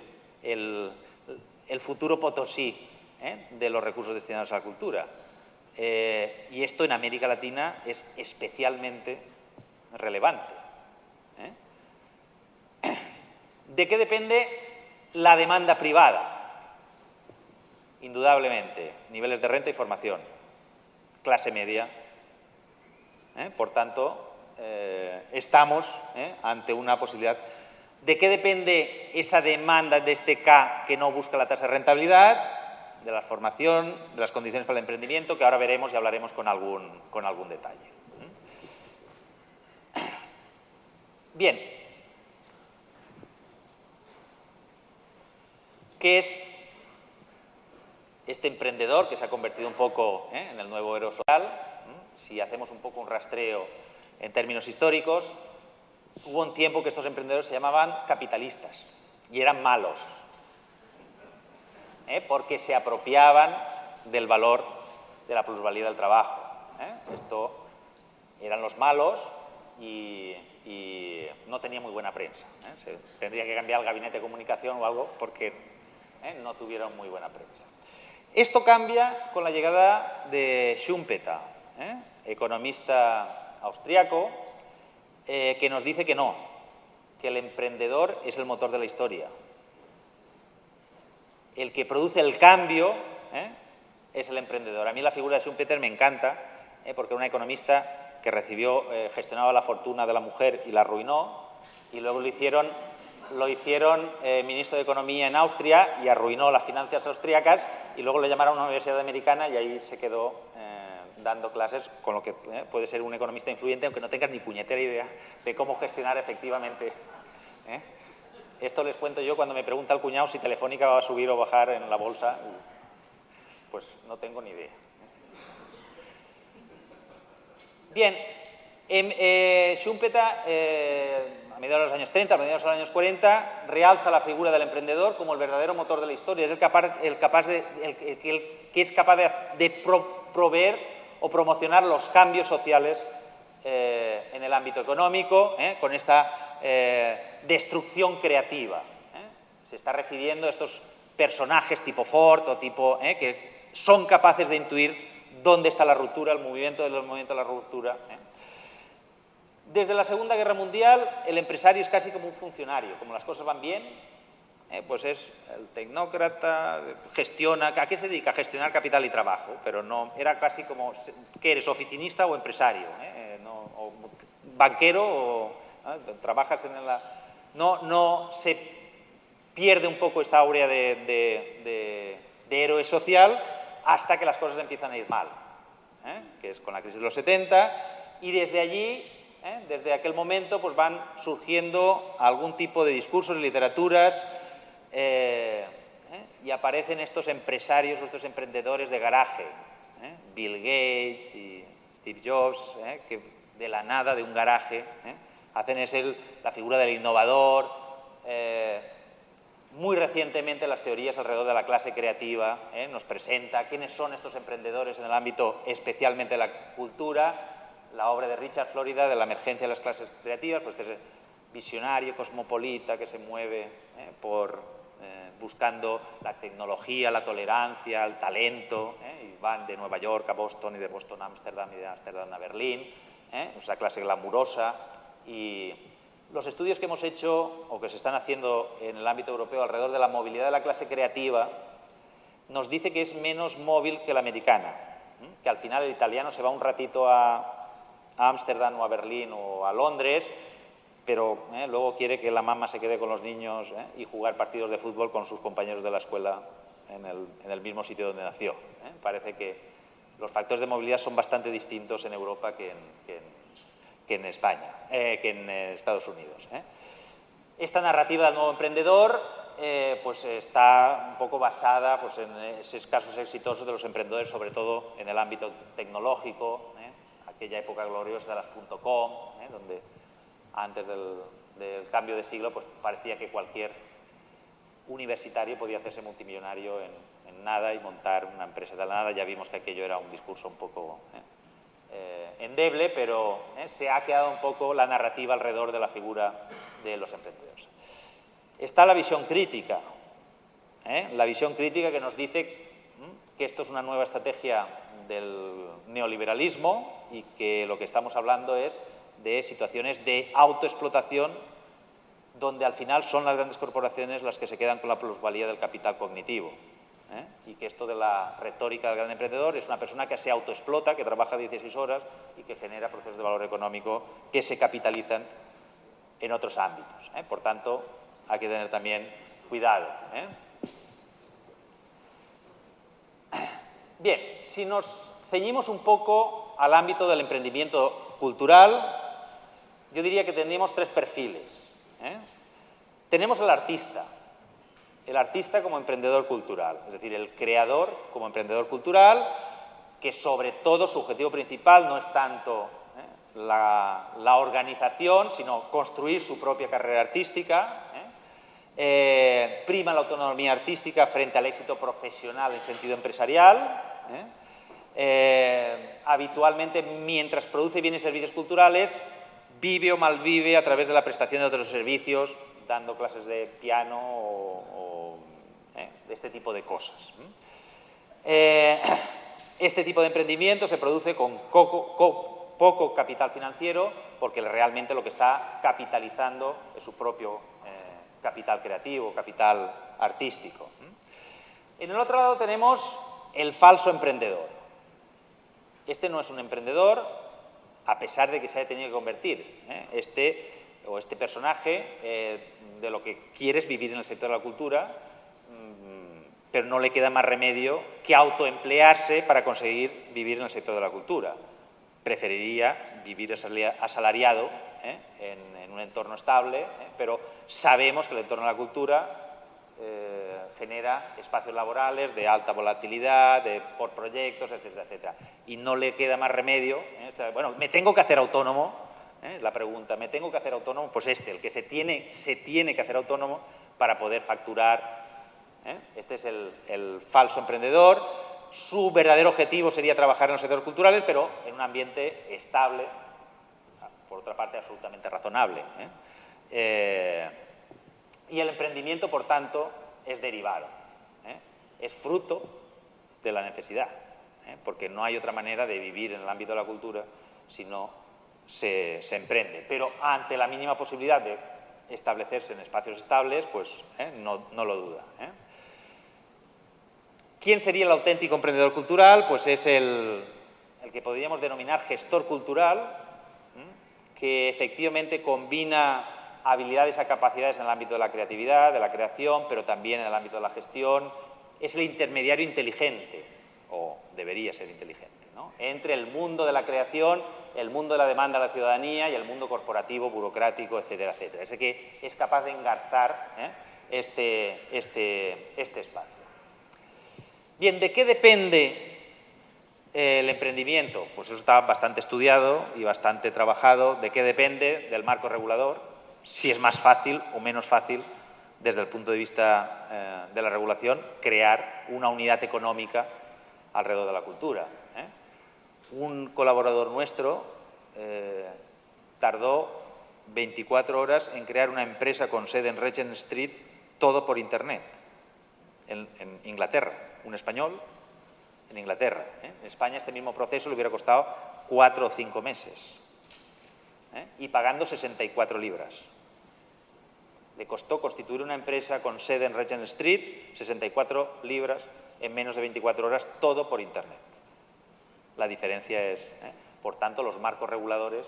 futuro Potosí de los recursos destinados a la cultura. Y esto en América Latina es especialmente relevante. ¿De qué depende la demanda privada? Indudablemente, niveles de renta y formación, clase media. Por tanto, estamos ante una posibilidad. ¿De qué depende esa demanda de este K que no busca la tasa de rentabilidad? De la formación, de las condiciones para el emprendimiento, que ahora veremos y hablaremos con algún detalle. Bien. ¿Qué es este emprendedor que se ha convertido un poco en el nuevo héroe social? Si hacemos un poco un rastreo en términos históricos, hubo un tiempo que estos emprendedores se llamaban capitalistas y eran malos, porque se apropiaban del valor de la plusvalía del trabajo. Esto eran los malos y no tenía muy buena prensa. Se tendría que cambiar el gabinete de comunicación o algo porque no tuvieron muy buena prensa. Esto cambia con la llegada de Schumpeter, economista austriaco, que nos dice que no, que el emprendedor es el motor de la historia. El que produce el cambio es el emprendedor. A mí la figura de Schumpeter me encanta, porque era un economista que gestionaba la fortuna de la mujer y la arruinó, y luego lo hicieron ministro de Economía en Austria y arruinó las finanzas austríacas, y luego le llamaron a una universidad americana y ahí se quedó dando clases, con lo que puede ser un economista influyente, aunque no tengas ni puñetera idea de cómo gestionar efectivamente. Esto les cuento yo cuando me pregunta el cuñado si Telefónica va a subir o bajar en la bolsa, pues no tengo ni idea. Bien, Schumpeter, a mediados de los años 30, a mediados de los años 40, realza la figura del emprendedor como el verdadero motor de la historia, es el que es capaz de proveer o promocionar los cambios sociales en el ámbito económico, con esta destrucción creativa. Se está refiriendo a estos personajes tipo Ford o tipo que son capaces de intuir dónde está la ruptura, el movimiento de la ruptura. Desde la Segunda Guerra Mundial, el empresario es casi como un funcionario. Como las cosas van bien, pues es el tecnócrata, gestiona. ¿A qué se dedica? A gestionar capital y trabajo, pero no, era casi como, ¿qué eres? ¿Oficinista o empresario? O banquero o trabajas en la... No se pierde un poco esta áurea de héroe social hasta que las cosas empiezan a ir mal, que es con la crisis de los 70, y desde allí, desde aquel momento, pues van surgiendo algún tipo de discursos y literaturas y aparecen estos empresarios o estos emprendedores de garaje, Bill Gates y Steve Jobs, que de la nada, de un garaje, hacen la figura del innovador. Muy recientemente las teorías alrededor de la clase creativa nos presenta quiénes son estos emprendedores en el ámbito especialmente de la cultura. La obra de Richard Florida de la emergencia de las clases creativas, pues este es visionario, cosmopolita, que se mueve buscando la tecnología, la tolerancia, el talento, y van de Nueva York a Boston y de Boston a Ámsterdam y de Ámsterdam a Berlín, esa clase glamurosa. Y los estudios que hemos hecho o que se están haciendo en el ámbito europeo alrededor de la movilidad de la clase creativa nos dice que es menos móvil que la americana, que al final el italiano se va un ratito a Ámsterdam o a Berlín o a Londres, pero luego quiere que la mamá se quede con los niños y jugar partidos de fútbol con sus compañeros de la escuela en el mismo sitio donde nació. Parece que los factores de movilidad son bastante distintos en Europa que en España, que en Estados Unidos. Esta narrativa del nuevo emprendedor pues está un poco basada pues, en esos casos exitosos de los emprendedores, sobre todo en el ámbito tecnológico, aquella época gloriosa de las .com, donde antes del cambio de siglo pues parecía que cualquier universitario podía hacerse multimillonario en nada y montar una empresa de la nada. Ya vimos que aquello era un discurso un poco endeble, pero se ha quedado un poco la narrativa alrededor de la figura de los emprendedores. Está la visión crítica, la visión crítica que nos dice que esto es una nueva estrategia del neoliberalismo y que lo que estamos hablando es de situaciones de autoexplotación donde al final son las grandes corporaciones las que se quedan con la plusvalía del capital cognitivo y que esto de la retórica del gran emprendedor es una persona que se autoexplota, que trabaja 16 horas y que genera procesos de valor económico que se capitalizan en otros ámbitos. Por tanto, hay que tener también cuidado. Bien, si nos ceñimos un poco al ámbito del emprendimiento cultural, yo diría que tenemos tres perfiles. Tenemos el artista como emprendedor cultural, es decir, el creador como emprendedor cultural, que sobre todo su objetivo principal no es tanto la organización, sino construir su propia carrera artística. Prima la autonomía artística frente al éxito profesional en sentido empresarial. Habitualmente, mientras produce bienes y servicios culturales, vive o malvive a través de la prestación de otros servicios, dando clases de piano o de este tipo de cosas. Este tipo de emprendimiento se produce con poco capital financiero, porque realmente lo que está capitalizando es su propio capital creativo, capital artístico. En el otro lado tenemos el falso emprendedor. Este no es un emprendedor, a pesar de que se haya tenido que convertir. Este personaje de lo que quiere es vivir en el sector de la cultura, pero no le queda más remedio que autoemplearse para conseguir vivir en el sector de la cultura. Preferiría vivir asalariado en un entorno estable, pero sabemos que el entorno de la cultura genera espacios laborales de alta volatilidad, por proyectos, etcétera, etcétera. Y no le queda más remedio. Bueno, ¿me tengo que hacer autónomo? La pregunta, ¿me tengo que hacer autónomo? Pues el que se tiene que hacer autónomo para poder facturar. Este es el falso emprendedor. Su verdadero objetivo sería trabajar en los sectores culturales, pero en un ambiente estable, por otra parte absolutamente razonable. Y el emprendimiento, por tanto, es derivado, es fruto de la necesidad, porque no hay otra manera de vivir en el ámbito de la cultura si no se emprende. Pero ante la mínima posibilidad de establecerse en espacios estables, pues no lo duda. ¿Quién sería el auténtico emprendedor cultural? Pues es el que podríamos denominar gestor cultural, que efectivamente combina habilidades y capacidades en el ámbito de la creatividad, de la creación, pero también en el ámbito de la gestión. Es el intermediario inteligente, o debería ser inteligente, ¿no?, entre el mundo de la creación, el mundo de la demanda de la ciudadanía y el mundo corporativo, burocrático, etcétera, etcétera. Es el que es capaz de engarzar este espacio. Bien, ¿de qué depende el emprendimiento? Pues eso está bastante estudiado y bastante trabajado. ¿De qué depende? Del marco regulador, si es más fácil o menos fácil desde el punto de vista de la regulación crear una unidad económica alrededor de la cultura. Un colaborador nuestro tardó 24 horas en crear una empresa con sede en Regent Street, todo por Internet, en Inglaterra. Un español en Inglaterra. En España este mismo proceso le hubiera costado 4 o 5 meses. Y pagando 64 libras. Le costó constituir una empresa con sede en Regent Street, 64 libras, en menos de 24 horas, todo por Internet. La diferencia es, por tanto, los marcos reguladores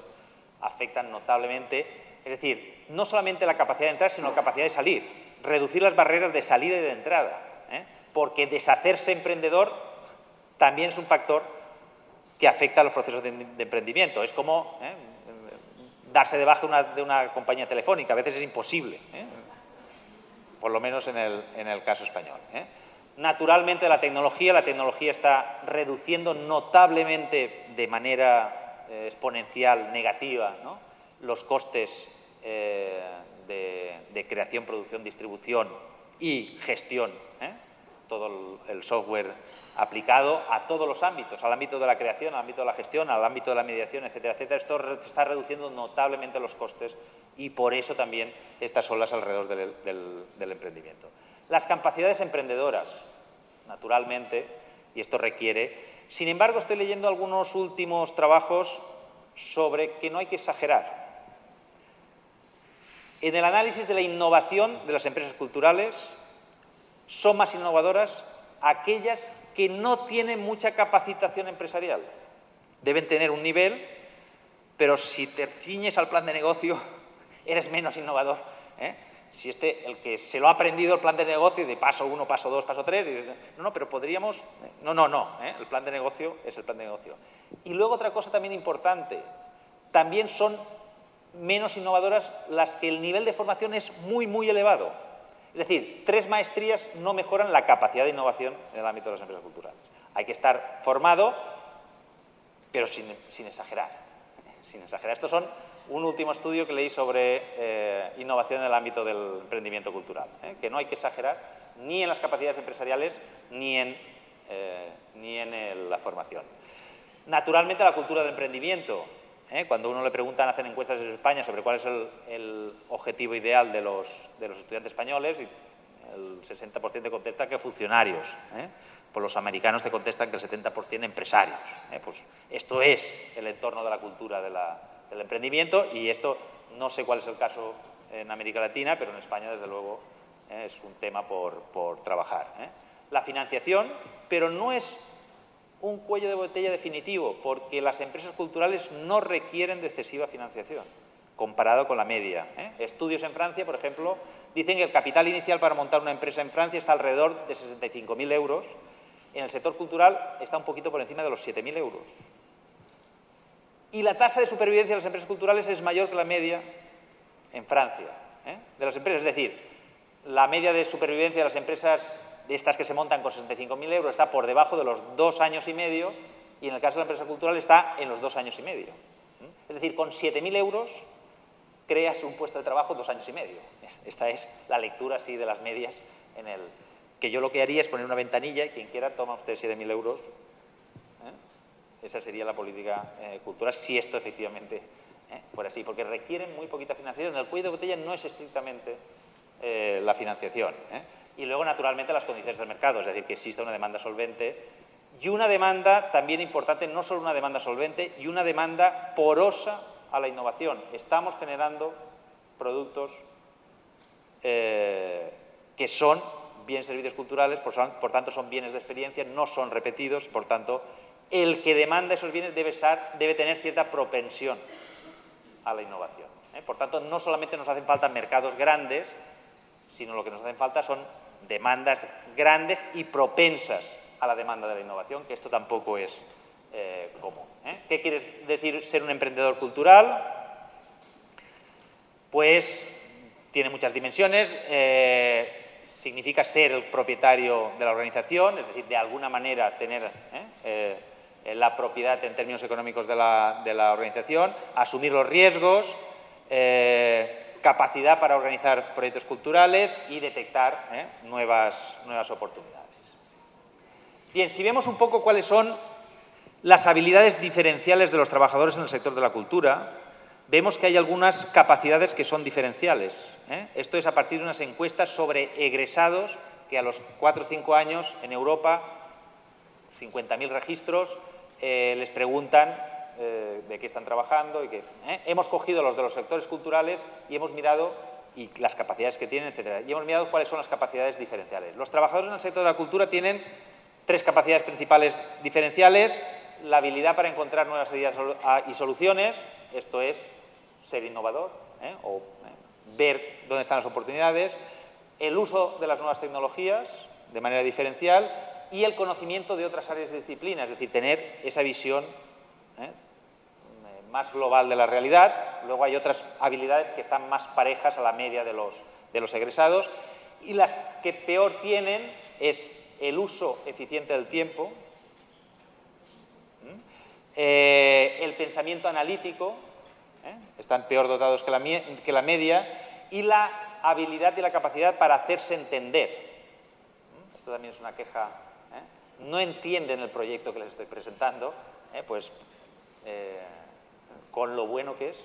afectan notablemente, es decir, no solamente la capacidad de entrar, sino la capacidad de salir, reducir las barreras de salida y de entrada, porque deshacerse emprendedor también es un factor que afecta a los procesos de emprendimiento. Es como darse de baja de una compañía telefónica, a veces es imposible, por lo menos en el caso español. Naturalmente la tecnología está reduciendo notablemente de manera exponencial, negativa, ¿no?, los costes de creación, producción, distribución y gestión, todo el software aplicado a todos los ámbitos, al ámbito de la creación, al ámbito de la gestión, al ámbito de la mediación, etcétera, etcétera. Esto está reduciendo notablemente los costes y por eso también estas olas alrededor del emprendimiento. Las capacidades emprendedoras, naturalmente, y esto requiere. Sin embargo, estoy leyendo algunos últimos trabajos sobre que no hay que exagerar. En el análisis de la innovación de las empresas culturales, son más innovadoras aquellas que no tienen mucha capacitación empresarial. Deben tener un nivel, pero si te ciñes al plan de negocio, eres menos innovador, ¿eh? Si el que se lo ha aprendido el plan de negocio de paso 1, paso 2, paso 3, no, pero podríamos... No, el plan de negocio es el plan de negocio. Y luego otra cosa también importante, también son menos innovadoras las que el nivel de formación es muy, muy elevado. Es decir, 3 maestrías no mejoran la capacidad de innovación en el ámbito de las empresas culturales. Hay que estar formado, pero sin exagerar. Sin exagerar. Estos son un último estudio que leí sobre innovación en el ámbito del emprendimiento cultural, que no hay que exagerar ni en las capacidades empresariales ni en la formación. Naturalmente, la cultura del emprendimiento. Cuando uno le preguntan, hacen encuestas en España sobre cuál es el objetivo ideal de los estudiantes españoles, y el 60% contesta que funcionarios. Pues los americanos te contestan que el 70% empresarios. Pues esto es el entorno de la cultura del emprendimiento, y esto no sé cuál es el caso en América Latina, pero en España, desde luego, es un tema por trabajar. La financiación, pero no es un cuello de botella definitivo, porque las empresas culturales no requieren de excesiva financiación, comparado con la media. Estudios en Francia, por ejemplo, dicen que el capital inicial para montar una empresa en Francia está alrededor de 65.000 euros. En el sector cultural está un poquito por encima de los 7.000 euros. Y la tasa de supervivencia de las empresas culturales es mayor que la media en Francia, de las empresas. Es decir, la media de supervivencia de las empresas de estas que se montan con 65.000 euros está por debajo de los 2 años y medio, y en el caso de la empresa cultural está en los 2 años y medio. Es decir, con 7.000 euros creas un puesto de trabajo en 2 años y medio. Esta es la lectura así de las medias, que yo lo que haría es poner una ventanilla y quien quiera toma usted 7.000 euros. Esa sería la política cultural, si esto efectivamente fuera así, porque requieren muy poquita financiación. El cuello de botella no es estrictamente la financiación. Y luego, naturalmente, las condiciones del mercado, es decir, que exista una demanda solvente y una demanda también importante, no solo una demanda solvente, y una demanda porosa a la innovación. Estamos generando productos que son bienes servicios culturales, por tanto son bienes de experiencia, no son repetidos, por tanto el que demanda esos bienes debe tener cierta propensión a la innovación. Por tanto, no solamente nos hacen falta mercados grandes, sino lo que nos hacen falta son demandas grandes y propensas a la demanda de la innovación, que esto tampoco es común. ¿Qué quiere decir ser un emprendedor cultural? Pues tiene muchas dimensiones. Significa ser el propietario de la organización, es decir, de alguna manera tener la propiedad en términos económicos de la organización, asumir los riesgos, capacidad para organizar proyectos culturales y detectar nuevas oportunidades. Bien, si vemos un poco cuáles son las habilidades diferenciales de los trabajadores en el sector de la cultura, vemos que hay algunas capacidades que son diferenciales. Esto es a partir de unas encuestas sobre egresados que a los 4 o 5 años en Europa, 50.000 registros, les preguntan de qué están trabajando. Hemos cogido los de los sectores culturales y hemos mirado y las capacidades que tienen, etcétera. Y hemos mirado cuáles son las capacidades diferenciales. Los trabajadores en el sector de la cultura tienen 3 capacidades principales diferenciales: la habilidad para encontrar nuevas ideas y soluciones, esto es ser innovador, o ver dónde están las oportunidades, el uso de las nuevas tecnologías de manera diferencial y el conocimiento de otras áreas de disciplina, es decir, tener esa visión más global de la realidad. Luego hay otras habilidades que están más parejas a la media de los egresados, y las que peor tienen es el uso eficiente del tiempo, el pensamiento analítico, están peor dotados que la media, y la habilidad y la capacidad para hacerse entender. Esto también es una queja. No entienden el proyecto que les estoy presentando, con lo bueno que es,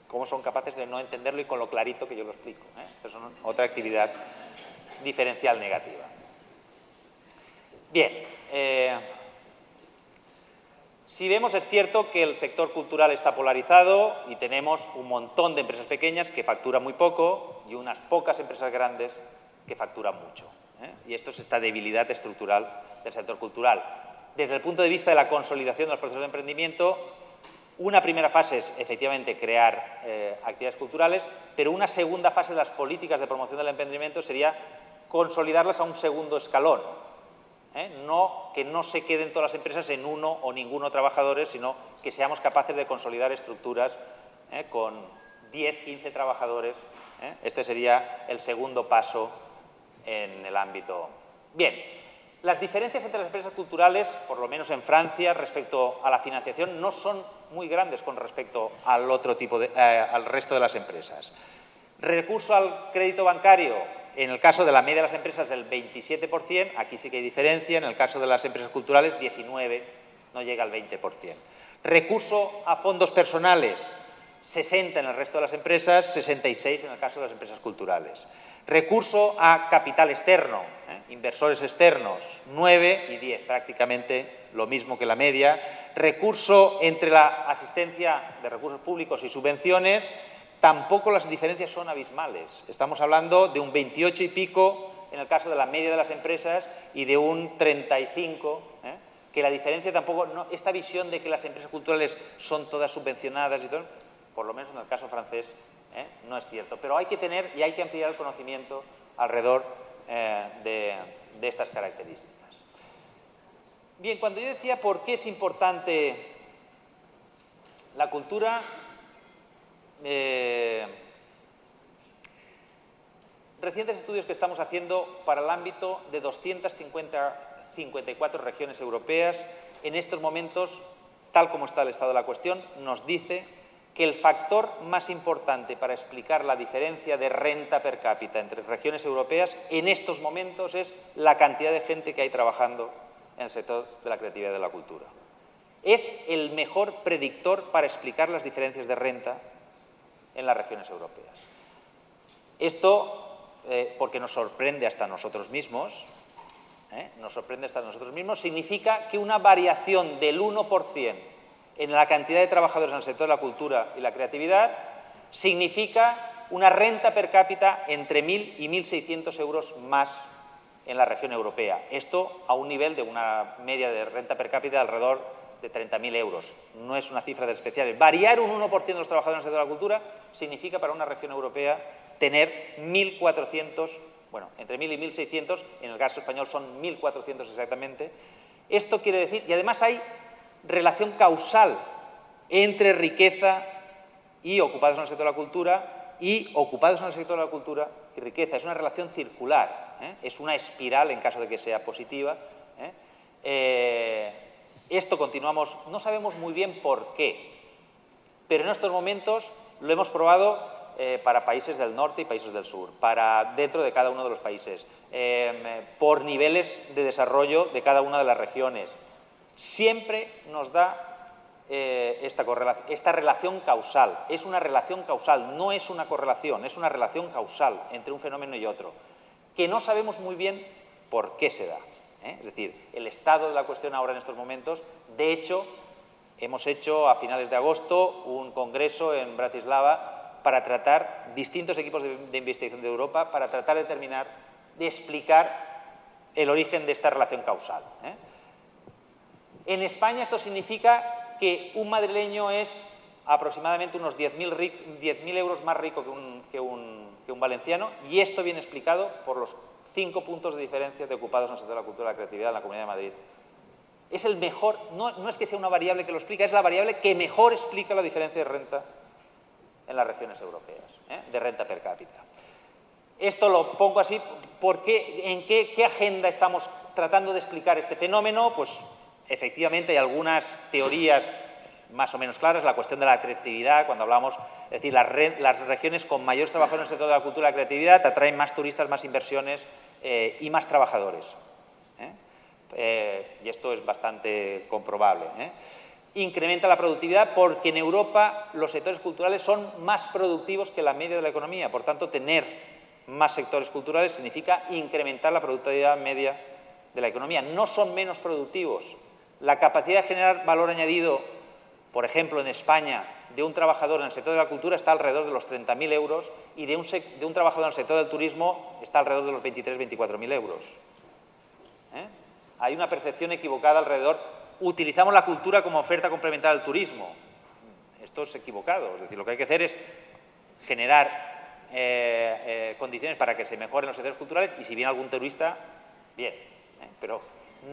cómo son capaces de no entenderlo y con lo clarito que yo lo explico. Eso es otra actividad diferencial negativa. Bien, si vemos, es cierto que el sector cultural está polarizado y tenemos un montón de empresas pequeñas que facturan muy poco y unas pocas empresas grandes que facturan mucho. Y esto es esta debilidad estructural del sector cultural. Desde el punto de vista de la consolidación de los procesos de emprendimiento, una primera fase es, efectivamente, crear actividades culturales, pero una segunda fase de las políticas de promoción del emprendimiento sería consolidarlas a un segundo escalón. Que no se queden todas las empresas en uno o ninguno trabajadores, sino que seamos capaces de consolidar estructuras con 10, 15 trabajadores. Este sería el segundo paso en el ámbito. Bien, las diferencias entre las empresas culturales, por lo menos en Francia, respecto a la financiación, no son muy grandes con respecto al otro tipo al resto de las empresas. Recurso al crédito bancario, en el caso de la media de las empresas, del 27%, aquí sí que hay diferencia, en el caso de las empresas culturales, 19%, no llega al 20%. Recurso a fondos personales, 60% en el resto de las empresas, 66% en el caso de las empresas culturales. Recurso a capital externo, inversores externos, 9 y 10, prácticamente lo mismo que la media. Recurso entre la asistencia de recursos públicos y subvenciones, tampoco las diferencias son abismales. Estamos hablando de un 28 y pico en el caso de la media de las empresas y de un 35, que la diferencia tampoco, esta visión de que las empresas culturales son todas subvencionadas y todo, por lo menos en el caso francés, no es cierto. Pero hay que tener y hay que ampliar el conocimiento alrededor de estas características. Bien, cuando yo decía por qué es importante la cultura, recientes estudios que estamos haciendo para el ámbito de 254 regiones europeas, en estos momentos, tal como está el estado de la cuestión, nos dice que el factor más importante para explicar la diferencia de renta per cápita entre regiones europeas en estos momentos es la cantidad de gente que hay trabajando en el sector de la creatividad y de la cultura. Es el mejor predictor para explicar las diferencias de renta en las regiones europeas. Esto, porque nos sorprende hasta nosotros mismos, significa que una variación del 1% en la cantidad de trabajadores en el sector de la cultura y la creatividad significa una renta per cápita entre 1.000 y 1.600 euros más en la región europea. Esto a un nivel de una media de renta per cápita de alrededor de 30.000 euros. No es una cifra de especiales. Variar un 1% de los trabajadores en el sector de la cultura significa para una región europea tener 1.400, bueno, entre 1.000 y 1.600, en el caso español son 1.400 exactamente. Esto quiere decir, y además hay relación causal entre riqueza y ocupados en el sector de la cultura y ocupados en el sector de la cultura y riqueza. Es una relación circular, es una espiral en caso de que sea positiva. Esto continuamos, no sabemos muy bien por qué, pero en estos momentos lo hemos probado para países del norte y países del sur, para dentro de cada uno de los países, por niveles de desarrollo de cada una de las regiones. Siempre nos da esta relación causal. Es una relación causal, no es una correlación, es una relación causal entre un fenómeno y otro, que no sabemos muy bien por qué se da. Es decir, el estado de la cuestión ahora en estos momentos, de hecho, hemos hecho a finales de agosto un congreso en Bratislava para tratar, distintos equipos de investigación de Europa, para tratar de determinar, de explicar el origen de esta relación causal. En España esto significa que un madrileño es aproximadamente unos 10.000 euros más rico que un valenciano, y esto viene explicado por los 5 puntos de diferencia de ocupados en el sector de la cultura y la creatividad en la Comunidad de Madrid. Es el mejor, no es que sea una variable que lo explica, es la variable que mejor explica la diferencia de renta en las regiones europeas, de renta per cápita. Esto lo pongo así porque ¿en qué agenda estamos tratando de explicar este fenómeno? Pues efectivamente hay algunas teorías más o menos claras, la cuestión de la atractividad, cuando hablamos, es decir, las regiones con mayores trabajadores en el sector de la cultura y la creatividad atraen más turistas, más inversiones y más trabajadores. Y esto es bastante comprobable. Incrementa la productividad porque en Europa los sectores culturales son más productivos que la media de la economía. Por tanto, tener más sectores culturales significa incrementar la productividad media de la economía. No son menos productivos. La capacidad de generar valor añadido Por ejemplo, en España, de un trabajador en el sector de la cultura está alrededor de los 30.000 euros y de un trabajador en el sector del turismo está alrededor de los 23.000–24.000 euros. Hay una percepción equivocada alrededor. Utilizamos la cultura como oferta complementaria al turismo. Esto es equivocado. Es decir, lo que hay que hacer es generar condiciones para que se mejoren los sectores culturales y si viene algún turista, bien. Pero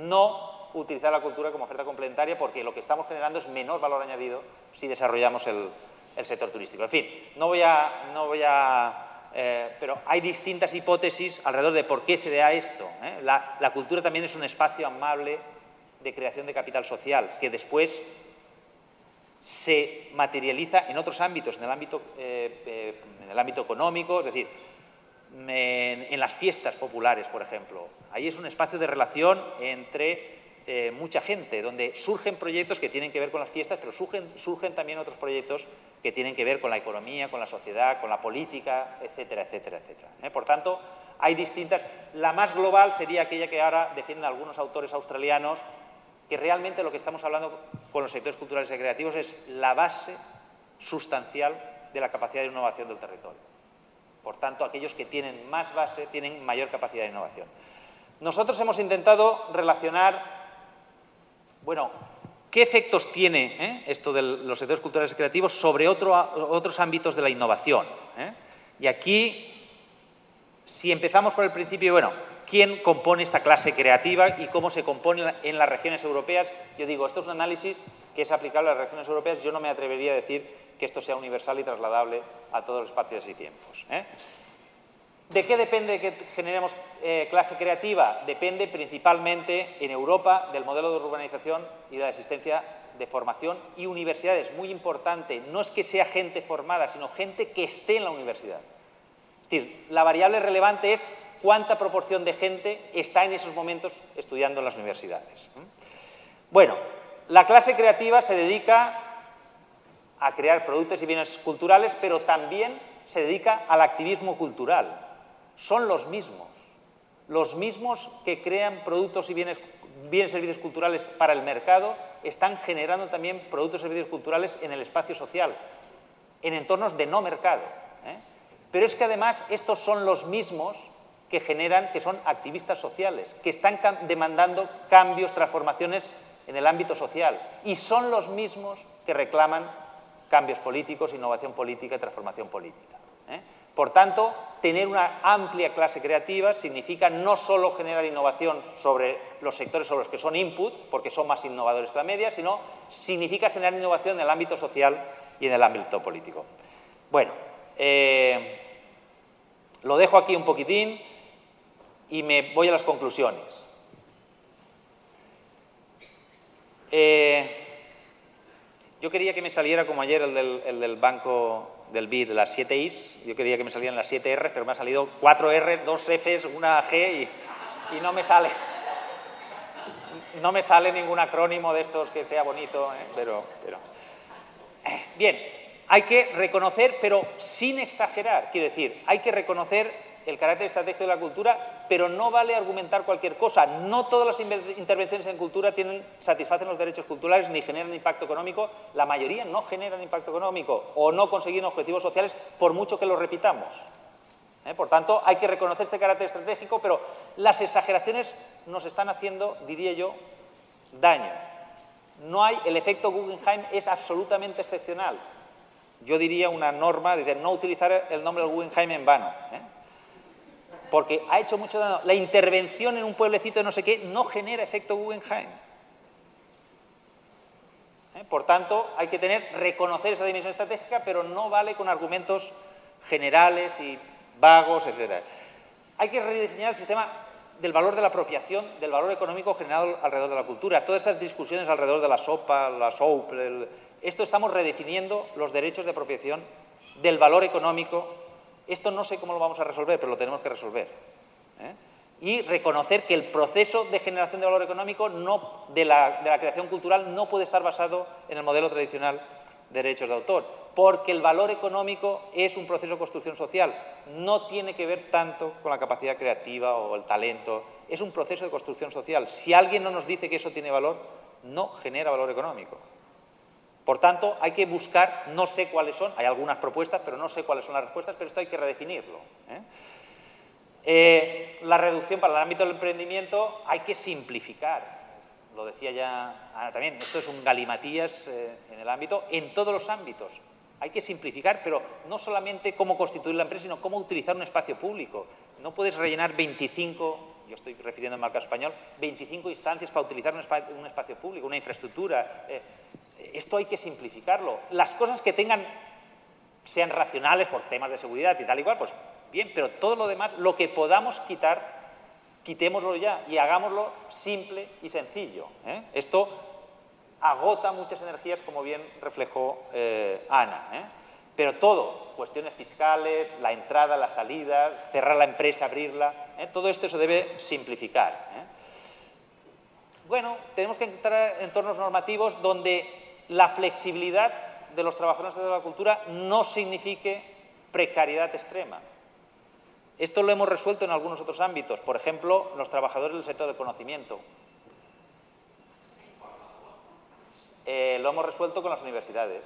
no utilizar la cultura como oferta complementaria porque lo que estamos generando es menor valor añadido si desarrollamos el sector turístico. En fin, pero hay distintas hipótesis alrededor de por qué se da esto. La cultura también es un espacio amable de creación de capital social que después se materializa en otros ámbitos, en el ámbito económico, es decir, en las fiestas populares, por ejemplo. Ahí es un espacio de relación entre mucha gente, donde surgen proyectos que tienen que ver con las fiestas, pero surgen también otros proyectos que tienen que ver con la economía, con la sociedad, con la política, etcétera, etcétera, etcétera. Por tanto, hay distintas. La más global sería aquella que ahora defienden algunos autores australianos, que realmente lo que estamos hablando con los sectores culturales y creativos es la base sustancial de la capacidad de innovación del territorio. Por tanto, aquellos que tienen más base tienen mayor capacidad de innovación. Nosotros hemos intentado relacionar, bueno, qué efectos tiene esto de los sectores culturales y creativos sobre otros ámbitos de la innovación. Y aquí, si empezamos por el principio, bueno, ¿quién compone esta clase creativa y cómo se compone en las regiones europeas? Yo digo, esto es un análisis que es aplicable a las regiones europeas. Yo no me atrevería a decir que esto sea universal y trasladable a todos los espacios y tiempos. ¿De qué depende que generemos clase creativa? Depende principalmente en Europa del modelo de urbanización y de la existencia de formación y universidades. Muy importante, no es que sea gente formada, sino gente que esté en la universidad. Es decir, la variable relevante es cuánta proporción de gente está en esos momentos estudiando en las universidades. Bueno, la clase creativa se dedica a crear productos y bienes culturales, pero también se dedica al activismo cultural. Son los mismos que crean productos y bienes y servicios culturales para el mercado, están generando también productos y servicios culturales en el espacio social, en entornos de no mercado. Pero es que además estos son los mismos que generan, que son activistas sociales, que están demandando cambios, transformaciones en el ámbito social y son los mismos que reclaman cambios políticos, innovación política y transformación política. Por tanto, tener una amplia clase creativa significa no solo generar innovación sobre los sectores sobre los que son inputs, porque son más innovadores que la media, sino significa generar innovación en el ámbito social y en el ámbito político. Bueno, lo dejo aquí un poquitín y me voy a las conclusiones. Yo quería que me saliera como ayer el del banco del BID, las 7 Is. Yo quería que me salieran las 7 R, pero me ha salido 4 R, 2 Fs, una G y no me sale. No me sale ningún acrónimo de estos que sea bonito, pero... Bien, hay que reconocer, pero sin exagerar. Quiero decir, hay que reconocer el carácter estratégico de la cultura, pero no vale argumentar cualquier cosa. No todas las intervenciones en cultura satisfacen los derechos culturales ni generan impacto económico. La mayoría no generan impacto económico o no consiguen objetivos sociales por mucho que lo repitamos. Por tanto, hay que reconocer este carácter estratégico, pero las exageraciones nos están haciendo, diría yo, daño. El efecto Guggenheim es absolutamente excepcional. Yo diría una norma de no utilizar el nombre del Guggenheim en vano. Porque ha hecho mucho daño. La intervención en un pueblecito de no sé qué no genera efecto Guggenheim. Por tanto, hay que reconocer esa dimensión estratégica, pero no vale con argumentos generales y vagos, etc. Hay que rediseñar el sistema del valor de la apropiación, del valor económico generado alrededor de la cultura. Todas estas discusiones alrededor de la SOPA, la SOUP, esto estamos redefiniendo los derechos de apropiación del valor económico. Esto no sé cómo lo vamos a resolver, pero lo tenemos que resolver. Y reconocer que el proceso de generación de valor económico de la creación cultural no puede estar basado en el modelo tradicional de derechos de autor, porque el valor económico es un proceso de construcción social, no tiene que ver tanto con la capacidad creativa o el talento, es un proceso de construcción social. Si alguien no nos dice que eso tiene valor, no genera valor económico. Por tanto, hay que buscar, no sé cuáles son, hay algunas propuestas, pero no sé cuáles son las respuestas, pero esto hay que redefinirlo. La reducción para el ámbito del emprendimiento hay que simplificar. Lo decía ya Ana también, esto es un galimatías en el ámbito, en todos los ámbitos. Hay que simplificar, pero no solamente cómo constituir la empresa, sino cómo utilizar un espacio público. No puedes rellenar 25, yo estoy refiriéndome al caso español, 25 instancias para utilizar un espacio público, una infraestructura. Esto hay que simplificarlo. Las cosas que sean racionales por temas de seguridad y tal y cual, pues bien, pero todo lo demás, lo que podamos quitar, quitémoslo ya y hagámoslo simple y sencillo. Esto agota muchas energías, como bien reflejó Ana. Pero todo, cuestiones fiscales, la entrada, la salida, cerrar la empresa, abrirla, todo esto se debe simplificar. Bueno, tenemos que entrar en entornos normativos donde la flexibilidad de los trabajadores de la cultura no signifique precariedad extrema. Esto lo hemos resuelto en algunos otros ámbitos, por ejemplo, los trabajadores del sector del conocimiento. Lo hemos resuelto con las universidades.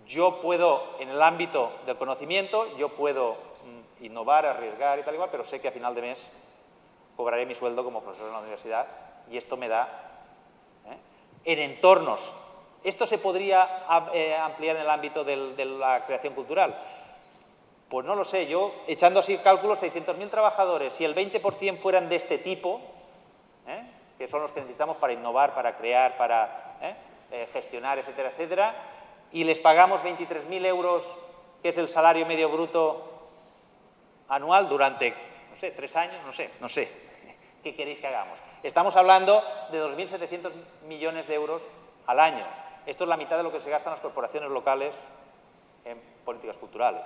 Yo puedo, en el ámbito del conocimiento, yo puedo innovar, arriesgar y tal igual, pero sé que a final de mes cobraré mi sueldo como profesor en la universidad y esto me da en entornos. ¿Esto se podría ampliar en el ámbito de la creación cultural? Pues no lo sé. Yo, echando así cálculos, 600.000 trabajadores, si el 20% fueran de este tipo, que son los que necesitamos para innovar, para crear, para gestionar, etcétera, etcétera, y les pagamos 23.000 euros, que es el salario medio bruto anual durante, no sé, 3 años, no sé, ¿qué queréis que hagamos? Estamos hablando de 2.700 millones de euros al año. Esto es la mitad de lo que se gastan las corporaciones locales en políticas culturales.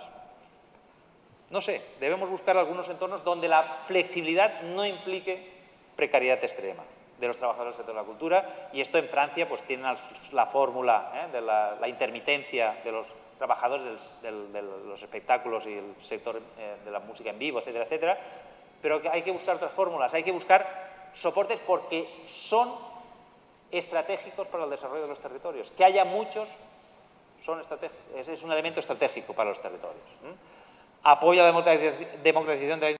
No sé, debemos buscar algunos entornos donde la flexibilidad no implique precariedad extrema de los trabajadores del sector de la cultura, y esto en Francia pues tienen la fórmula de la intermitencia de los trabajadores de los espectáculos y el sector de la música en vivo, etcétera, etcétera, pero hay que buscar otras fórmulas, hay que buscar soportes porque son estratégicos para el desarrollo de los territorios. Que haya muchos es un elemento estratégico para los territorios. Apoya la democratización de la